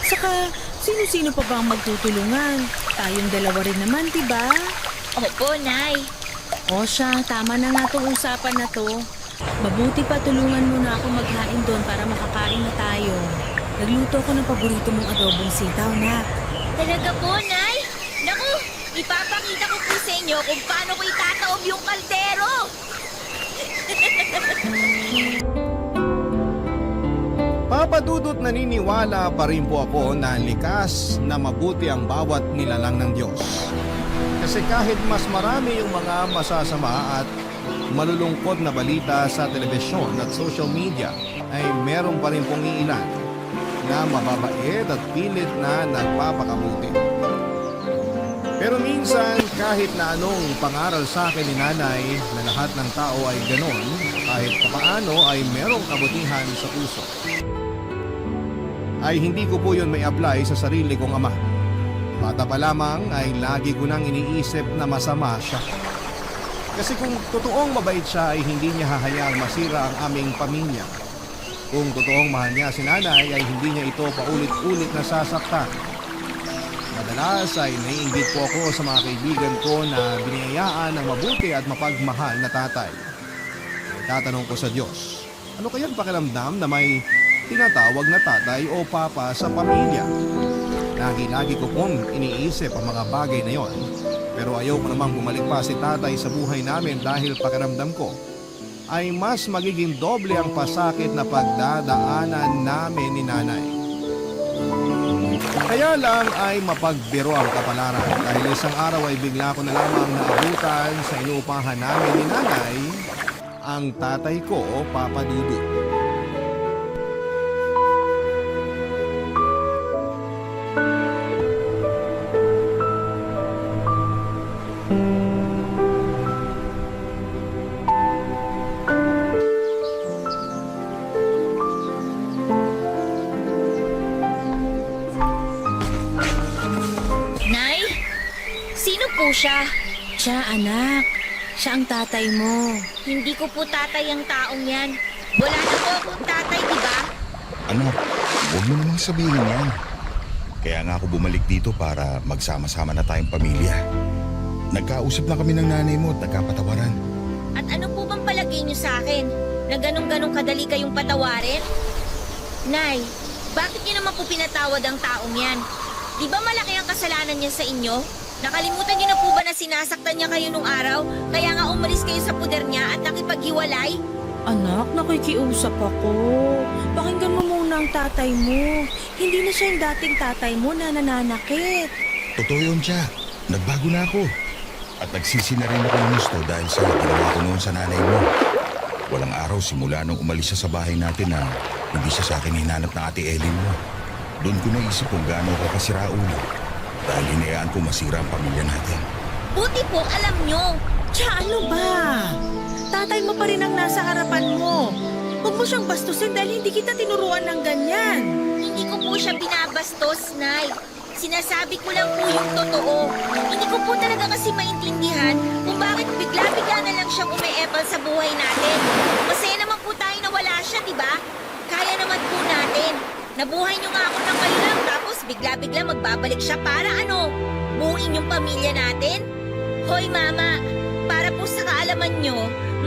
Saka, sino-sino pa ba ang magtutulungan? Tayong dalawa rin naman, diba? Opo, Nay. O siya, tama na nga itong usapan na to. Mabuti pa tulungan mo na ako maghain doon para makakain na tayo. Nagluto ko ng paborito mong adobong sitaw, Nak. Talaga po, Nay? Naku, ipapakita ko po sa inyo kung paano ko itataob yung kaldero. Papadudot naniniwala pa rin po ako na likas na mabuti ang bawat nilalang ng Diyos. Kasi kahit mas marami yung mga masasama at malulungkot na balita sa telebisyon at social media, ay meron pa rin pong iilan na mababait at pilit na nagpapakabuti. Pero minsan, kahit na anong pangaral sa akin ni Nanay na lahat ng tao ay ganon, kahit papaano ay merong kabutihan sa puso, ay hindi ko po yun may apply sa sarili kong ama. Bata pa lamang ay lagi ko nang iniisip na masama siya. Kasi kung totoong mabait siya ay hindi niya hahayaang masira ang aming pamilya. Kung totoong mahal niya si Nanay ay hindi niya ito paulit-ulit na sasaktan. Madalas ay naiinggit po ako sa mga kaibigan ko na biniyayaan ng mabuti at mapagmahal na tatay. Tatanong ko sa Diyos, ano kayang pakiramdam na may tinatawag na tatay o papa sa pamilya? Lagi-lagi ko pong iniisip ang mga bagay na yon. Pero ayaw ko namang bumalik pa si tatay sa buhay namin dahil pakiramdam ko ay mas magiging doble ang pasakit na pagdadaanan namin ni Nanay. Kaya lang ay mapagbiro ang kapalaran dahil isang araw ay bigla ko na lamang naabutan sa inuupahan namin ni Nanay ang tatay ko, Papa Dudut. Nay? Sino po siya? Siya, anak. Siya ang tatay mo. Hindi ko po tatay ang taong yan. Wala na po akong tatay, di ba? Anak, huwag mo namang sabihin yan. Kaya nga ako bumalik dito para magsama-sama na tayong pamilya. Nagkausap na kami ng nanay mo at nagkapatawaran. At ano po bang palagay niyo sa akin? Na ganong-ganong kadali kayong patawarin? Nay, bakit niyo naman po pinatawad ang taong yan? Di ba malaki ang kasalanan niya sa inyo? Nakalimutan niyo na po ba na sinasaktan niya kayo nung araw? Kaya nga umalis kayo sa puder niya at nakipaghiwalay? Anak, nakikiusap ako. Pakinggan mo muna ang tatay mo. Hindi na siya yung dating tatay mo na nananakit. Totoo yun, Cha. Nagbago na ako. At nagsisi na rin ako ng gusto dahil sa ginawa ko noon sa nanay mo. Walang araw simula nung umalis siya sa bahay natin na hindi siya sa akin hinanap ng ate Ellen mo. Doon ko naisip kung gaano ako kasira ulo. Dahil hinayaan ko masira ang pamilya natin. Buti po alam niyo. Tsa, ano ba? Tatay mo pa rin ang nasa harapan mo. Huwag mo siyang bastusin dahil hindi kita tinuruan ng ganyan. Hindi ko po siya binabastos, Nay. Sinasabi ko lang po yung totoo. Hindi ko po talaga kasi maintindihan kung bakit bigla-bigla na lang siyang umeepal sa buhay natin. Masaya naman po tayo na wala siya, di ba? Kaya naman po natin. Nabuhay niyo nga ako ng kayo lang tapos bigla-bigla magbabalik siya para ano? Buuin yung pamilya natin? Hoy, Mama, para po sa kaalaman niyo,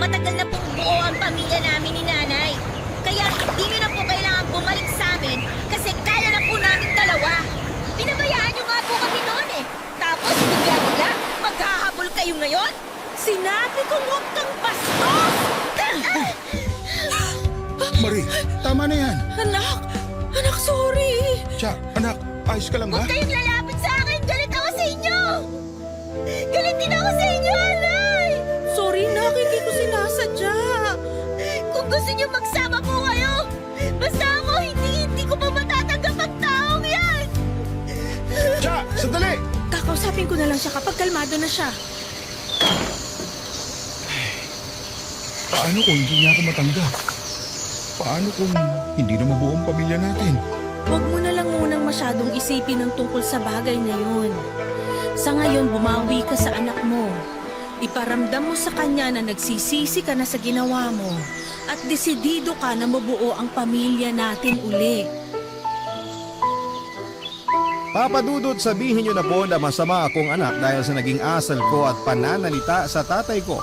matagal na pong buo ang pamilya namin ni Nanay. Kaya hindi niyo na po kailangan bumalik sa amin kasi kaya na po namin dalawa. Pinabayaan niyo nga po kami noon eh. Tapos bigla-bigla, maghahabol kayo ngayon? Sinabi kong huwag kang bastos! Marie, tama na yan. Anak, sorry. Cha, anak, ayos ka lang ba? Huwag kayong lalapit sa akin! Galit ako sa inyo! Galit din ako sa inyo, Anay! Sorry, nak, hindi ko sinasadya. Kung gusto niyo magsama po kayo, basta ako hindi ko pa matatanggap ang taong yan! Cha, sandali! Kakausapin ko na lang siya kapag kalmado na siya. Paano kung hindi niya ako matanggap? Paano kung hindi na mabuo ang pamilya natin? Huwag mo na lang munang masyadong isipin ang tungkol sa bagay na yun. Sa ngayon, bumawi ka sa anak mo. Iparamdam mo sa kanya na nagsisisi ka na sa ginawa mo at desidido ka na mabuo ang pamilya natin uli. Papa Dudut, sabihin niyo na po na masama akong anak dahil sa naging asal ko at pananalita sa tatay ko.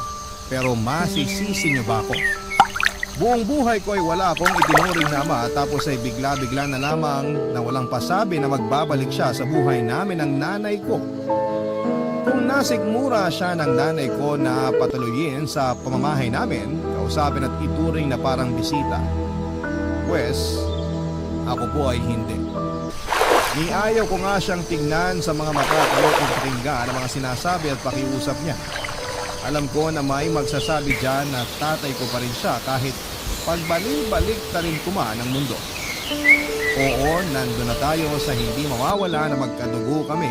Pero masisisi niyo ba ako? Buong buhay ko ay wala akong itinuring na ama tapos ay bigla-bigla na lamang na walang pasabi na magbabalik siya sa buhay namin ng nanay ko. Kung nasigmura siya ng nanay ko na patuloyin sa pamamahay namin, kausapin at ituring na parang bisita, pues ako po ay hindi. Niayaw ko nga siyang tingnan sa mga mata ko kung pakinggan ang mga sinasabi at pakiusap niya. Alam ko na may magsasabi dyan na tatay ko pa rin siya kahit pagbalik-balik na rin kumaan ang mundo. Oo, nandun na tayo sa hindi mawawala na magkadugo kami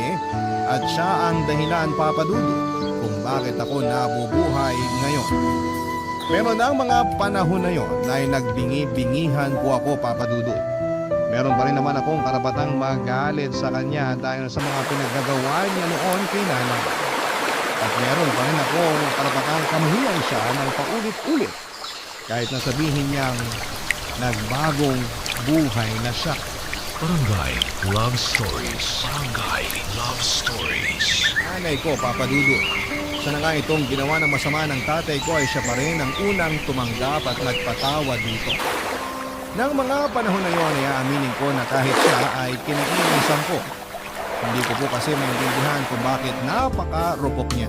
at siya ang dahilan, Papa Dudu, kung bakit ako nabubuhay ngayon. Pero ng mga panahon na yon ay nagbingi-bingihan po ako, Papa Dudu. Meron pa rin naman akong karapatang magalit sa kanya dahil sa mga pinagagawa niya noon kay nanay. At meron pa rin ako karapatang kamahiyan siya ng paulit-ulit kahit na sabihin niyang nagbagong buhay na siya. Barangay Love Stories. Barangay Love Stories. Nanay ko, Papa Dudu. Siya na nga itong ginawa ng masama ng tatay ko ay siya pa rin ang unang tumanggap at nagpatawad dito. Nang mga panahon na yun ay aaminin ko na kahit siya ay kinaiinisan ko. Hindi ko po kasi maintindihan kung bakit napaka-rupok niya.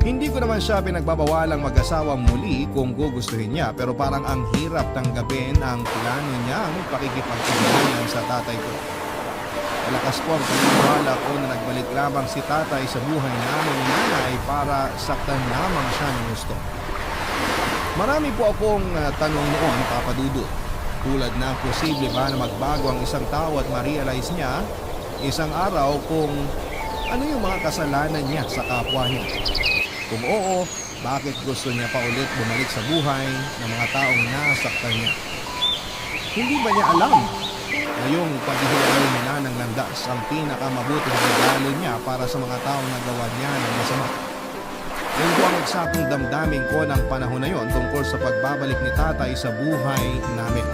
Hindi ko naman siya pinagbabawalang mag-asawang muli kung gugustuhin niya pero parang ang hirap tanggapin ang plano niyang pakikipagkaibigan sa tatay ko. Malakas po ang paniniwala ko na nagbalik lamang si tatay sa buhay namin ni nanay para saktan lamang siya ng gusto. Marami po akong tanong noon, Papa Dudu. Tulad na posible ba na magbago ang isang tao at ma-realize niya isang araw kung ano yung mga kasalanan niya sa kapwa niya. Kung oo, bakit gusto niya pa ulit bumalik sa buhay ng mga taong nasaktan niya? Hindi ba niya alam na yung paghihiwalay nila ng landas ang pinakamabuting regalo niya para sa mga taong nagawa niya ng masama? Yan po ang eksakong damdamin ko ng panahon na yon tungkol sa pagbabalik ni tatay sa buhay namin.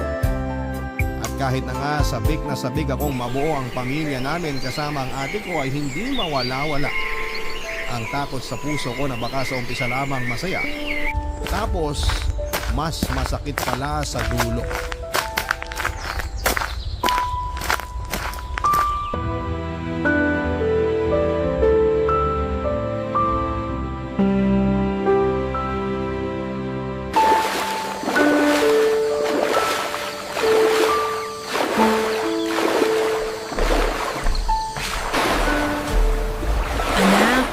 At kahit na nga sabik na sabik akong mabuo ang pamilya namin kasama ang ate ko ay hindi mawala-wala ang takot sa puso ko na baka sa umpisa lamang masaya Tapos, mas masakit pala sa dulo. Anak,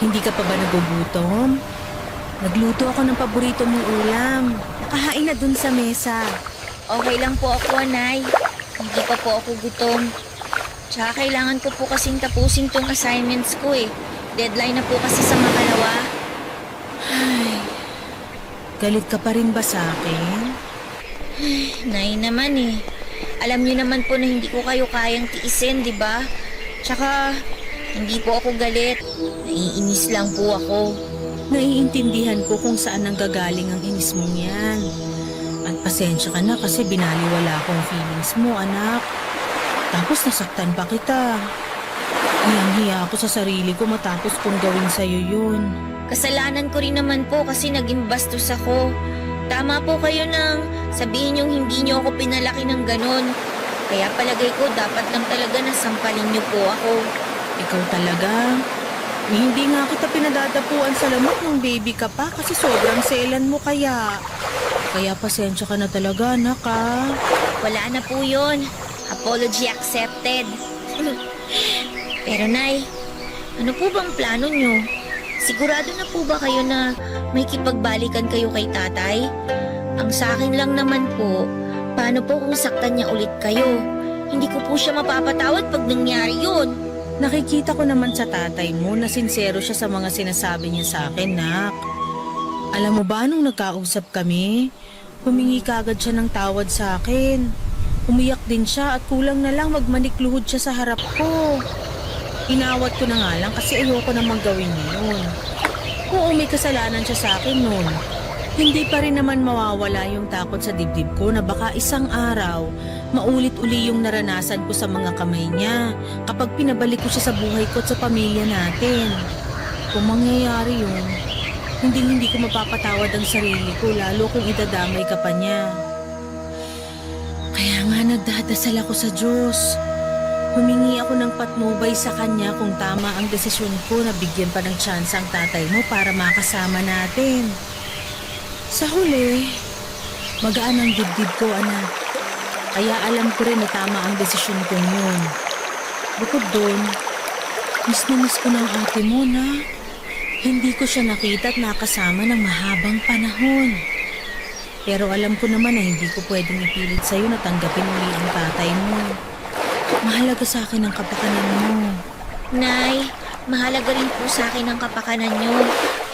hindi ka pa ba nagugutom? Nagluto ako ng paborito mong ulam. Nakahain na dun sa mesa. Okay lang po ako, Nay. Hindi pa po ako gutom. Tsaka kailangan ko po kasing tapusin tong assignments ko eh. Deadline na po kasi sa makalawa. Ay, galit ka pa rin ba sa akin? Nay naman eh. Alam niyo naman po na hindi ko kayo kayang tiisin, di ba? Tsaka, hindi po ako galit. Naiinis lang po ako. Naiintindihan ko kung saan nanggagaling ang inis mong yan. At pasensya ka na kasi binaliwala ko ang feelings mo, anak. Tapos nasaktan pa kita. Hiyang-hiya ako sa sarili ko matapos kong gawin sa'yo yun. Kasalanan ko rin naman po kasi naging bastos ako. Tama po kayo nang sabihin yung hindi niyo ako pinalaki ng ganon. Kaya palagay ko dapat lang talaga na sampalin niyo po ako. Ikaw talaga. Hindi nga kita pinadadapuan sa lamok ng baby ka pa kasi sobrang selan mo kaya. Kaya pasensya ka na talaga, anak, ha? Wala na po yun. Apology accepted. Pero Nay, ano po bang plano niyo? Sigurado na po ba kayo na may kipagbalikan kayo kay tatay? Ang sa akin lang naman po, paano po kung saktan niya ulit kayo? Hindi ko po siya mapapatawad pag nangyari yun. Nakikita ko naman sa tatay mo na sincero siya sa mga sinasabi niya sa akin, nak. Alam mo ba nung nagkausap kami, humingi kagad siya ng tawad sa akin. Umiyak din siya at kulang na lang magmanikluhod siya sa harap ko. Inawat ko na nga lang kasi ayoko namang gawin yun. Kung may kasalanan siya sa akin nun, hindi pa rin naman mawawala yung takot sa dibdib ko na baka isang araw, maulit-uli yung naranasan ko sa mga kamay niya kapag pinabalik ko siya sa buhay ko at sa pamilya natin. Kung mangyayari yun, hindi ko mapapatawad ang sarili ko lalo kung idadamay ka pa niya. Kaya nga nagdadasal ako sa Diyos. Humingi ako ng patnubay sa kanya kung tama ang desisyon ko na bigyan pa ng chance ang tatay mo para makasama natin. Sa huli, magaan ang dibdib ko, anak. Kaya alam ko rin na tama ang desisyon ko yun. Bukod doon, miss na miss ko ng ate mo na hindi ko siya nakita at nakasama ng mahabang panahon. Pero alam ko naman na hindi ko pwedeng ipilit sa'yo na tanggapin uli ang tatay mo. Mahalaga sa akin ang kapakanan mo. Nay, mahalaga rin po sa akin ang kapakanan niyo.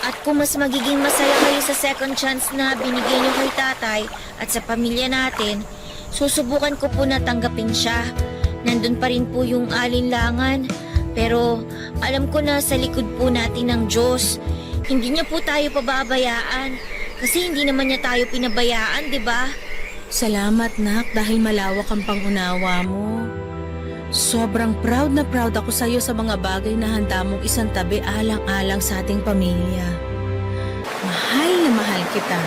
At kung mas magiging masaya kayo sa second chance na binigay niyo kay tatay at sa pamilya natin, susubukan ko po na tanggapin siya. Nandun pa rin po yung alinlangan. Pero alam ko na sa likod po natin ng Diyos. Hindi niya po tayo pababayaan. Kasi hindi naman niya tayo pinabayaan, di ba? Salamat, nak, dahil malawak ang pangunawa mo. Sobrang proud na proud ako sa iyo sa mga bagay na handa mong isang tabi alang-alang sa ating pamilya. Mahal na mahal kita.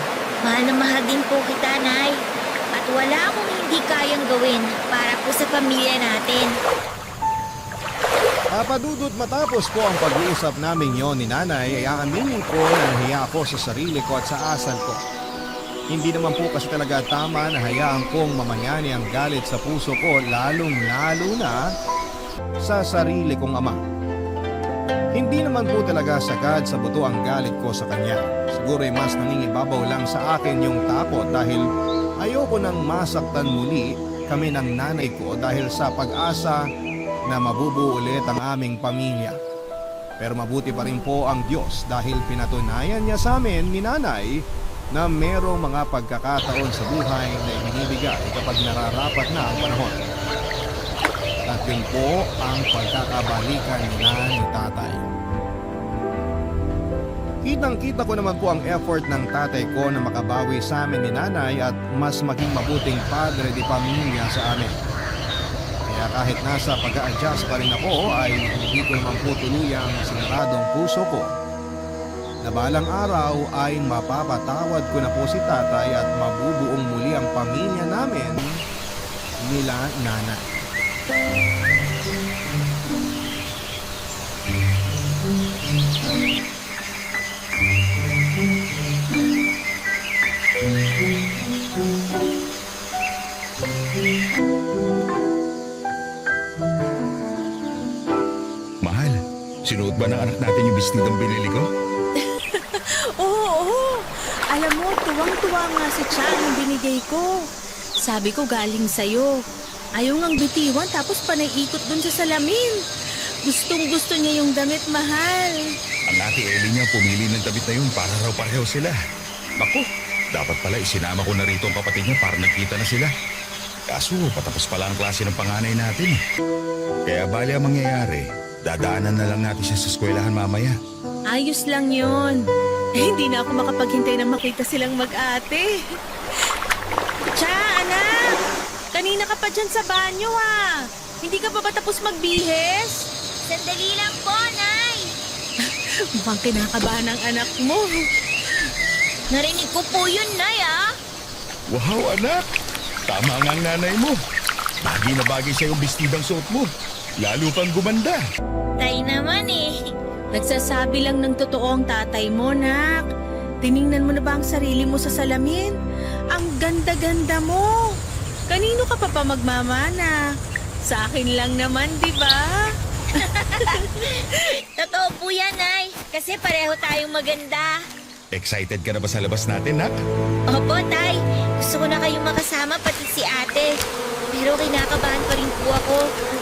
Mahal na mahal din po kita, Nay. At wala akong hindi kayang gawin para po sa pamilya natin. Papadudot matapos po ang pag-uusap namin yon ni Nanay ay aaminin ko na nahiya ako sa sarili ko at sa asal ko. Hindi naman po kasi talaga tama na hayaan kong mamayani ang galit sa puso ko lalong-lalo na sa sarili kong ama. Hindi naman po talaga sagad sa buto ang galit ko sa kanya. Siguro ay mas nangingibabaw lang sa akin yung takot dahil ayoko nang masaktan muli kami ng nanay ko dahil sa pag-asa na mabubuo ulit ang aming pamilya. Pero mabuti pa rin po ang Diyos dahil pinatunayan niya sa amin ni nanay na merong mga pagkakataon sa buhay na ibinibigay kapag nararapat na ang panahon. At yun po ang pagkakabalikan ni tatay. Kitang-kita ko naman po ang effort ng tatay ko na makabawi sa amin ni nanay at mas maging mabuting padre di pamilya sa amin. Kaya kahit nasa pag-a-adjust pa rin ako ay hindi ko naman po tuluyang sinaradong puso ko na balang araw ay mapapatawad ko na po si tatay at mabubuong muli ang pamilya namin nila nanay. Mahal, sinuot ba ng anak natin yung bestidang binili ko? Oo. Alam mo, tuwang-tuwa nga si Cha nung binigay ko. Sabi ko galing sa'yo. Ayaw ngang bitiwan tapos panay-ikot dun sa salamin. Gustong-gusto niya yung damit, mahal. Ang ate Ellie niya pumili ng damit na yun para raw pareho sila. Naku, dapat pala isinama ko na rito ang kapatid niya para nagkita na sila. Kaso patapos pala ang klase ng panganay natin. Kaya bali ang mangyayari, dadaanan na lang natin siya sa eskwelahan mamaya. Ayos lang yon. Hindi na ako makapaghintay na makita silang mag-ate. Cha, anak! Kanina ka pa dyan sa banyo, ah. Hindi ka pa ba tapos magbihis? Sandali lang po, Nay. Mukhang kinakabahan ang anak mo. Narinig ko po yun, Nay, ah. Wow, anak! Tama nga ang nanay mo. Bagay na bagay sa'yo yung bestidang suot mo. Lalo pang gumanda. Tay naman eh. Nagsasabi lang ng totoo ang tatay mo, nak. Tiningnan mo na ba ang sarili mo sa salamin? Ang ganda-ganda mo. Kanino ka pa magmamana? Sa akin lang naman, di ba? Totoo po yan, Nay. Kasi pareho tayong maganda. Excited ka na ba sa labas natin, nak? Opo, Tay. Gusto ko na kayong makasama pati si ate. Pero kinakabahan pa rin po ako.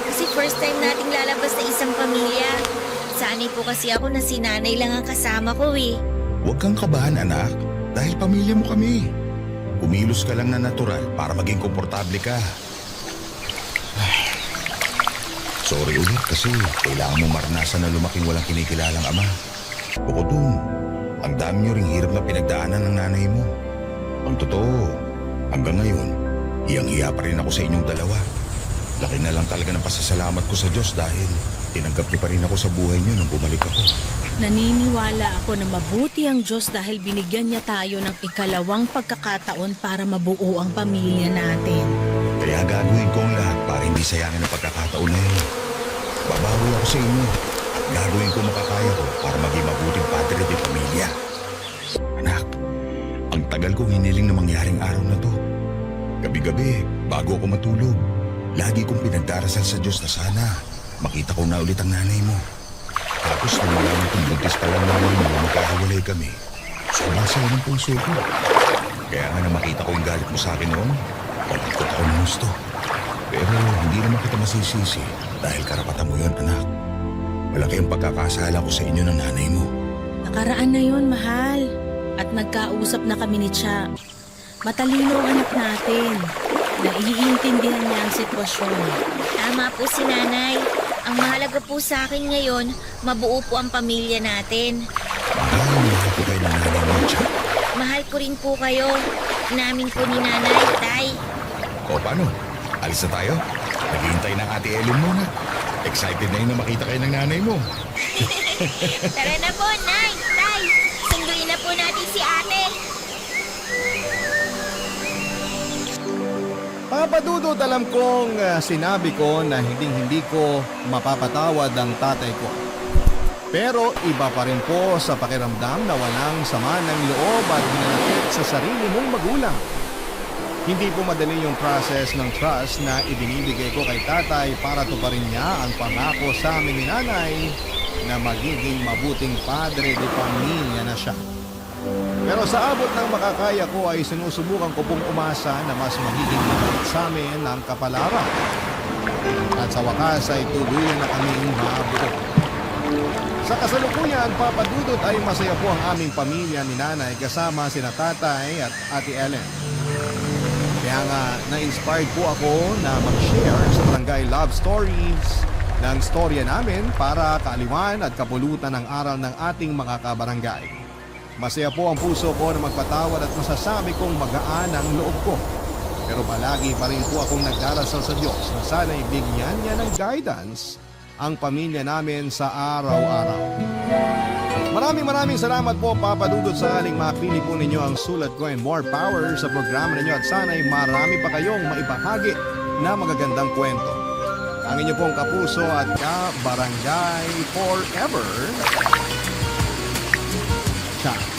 Kasi first time nating lalabas na isang pamilya. Sanay po kasi ako na si nanay lang ang kasama ko eh. Huwag kang kabahan, anak. Dahil pamilya mo kami. Kumilos ka lang na natural para maging komportable ka. Ay. Sorry ulit kasi kailangan mo maranasan na lumaking walang kinikilalang ama. Bukod dun, ang dami nyo ring hirap na pinagdaanan ng nanay mo. Ang totoo, hanggang ngayon, hiyang-hiya pa rin ako sa inyong dalawa. Laki na lang talaga ng pasasalamat ko sa Diyos dahil tinanggap niyo pa rin ako sa buhay niyo nung bumalik ako. Naniniwala ako na mabuti ang Diyos dahil binigyan niya tayo ng ikalawang pagkakataon para mabuo ang pamilya natin. Kaya gagawin ko ang lahat para hindi sayangin ang pagkakataon na yun. Babawi ako sa inyo at gagawin ko makakaya ko para maging mabuting padre de pamilya. Anak, ang tagal kong hiniling na mangyaring araw na to. Gabi-gabi, bago ako matulog, lagi kong pinagdarasal sa Diyos na sana makita ko na ulit ang nanay mo. Tapos nung malaman kong buntis pa lang nanay mo na magkakawalay kami, sobrang saya ng puso ko. Kaya nga na makita ko yung galit mo sa akin noon, walikot ako ng gusto. Pero hindi naman kita masisisi dahil karapatan mo yun, anak. Malaki ang pagkakasala ko sa inyo ng nanay mo. Nakaraan na yun, mahal. At nagkausap na kami ni Cha. Matalino ang anak natin. Naiintindihan niya ang sitwasyon. Tama po si nanay. Ang mahalaga po sa akin ngayon, mabuo po ang pamilya natin. Mahal ko kayo ng nanay mo, Cha. Mahal ko rin po kayo. Namin po ni nanay, Tay. O paano? Alis na tayo? Naghihintay ng ate Ellen mo na. Excited na yun na makita kayo ng nanay mo. Tara na po, Nay, Tay. Sunduin na po natin si ate. Papa Dudut, alam kong sinabi ko na hindi ko mapapatawad ang tatay ko. Pero iba pa rin po sa pakiramdam na walang sama ng loob at hinanakit sa sarili mong magulang. Hindi po madali yung process ng trust na ibinibigay ko kay tatay para tuparin niya ang pangako sa amin ni nanay na magiging mabuting padre de pamilya na siya. Pero sa abot ng makakaya ko ay sinusubukan ko pong umasa na mas magiging mabait sa amin ang kapalaran. At sa wakas ay tuluyan na kaming mabuo. Sa kasalukuyan, Papa Dudut, ay masaya po ang aming pamilya ni nanay kasama sina tatay at ate Ellen. Kaya nga, na-inspired po ako na mag-share sa Barangay Love Stories ng storya namin para kaaliwan at kapulutan ng aral ng ating mga kabarangay. Masaya po ang puso ko na magpatawad at masasabi kong magaan ang loob ko. Pero palagi pa rin po akong nagdarasal sa Diyos na sana'y bigyan niya ng guidance ang pamilya namin sa araw-araw. Maraming salamat po, Papa Dudut, sa aling mapili po ninyo ang sulat ko and more power sa programa ninyo at sana'y marami pa kayong maibahagi na magagandang kwento. Ang inyo pong kapuso at ka-barangay forever, Cha.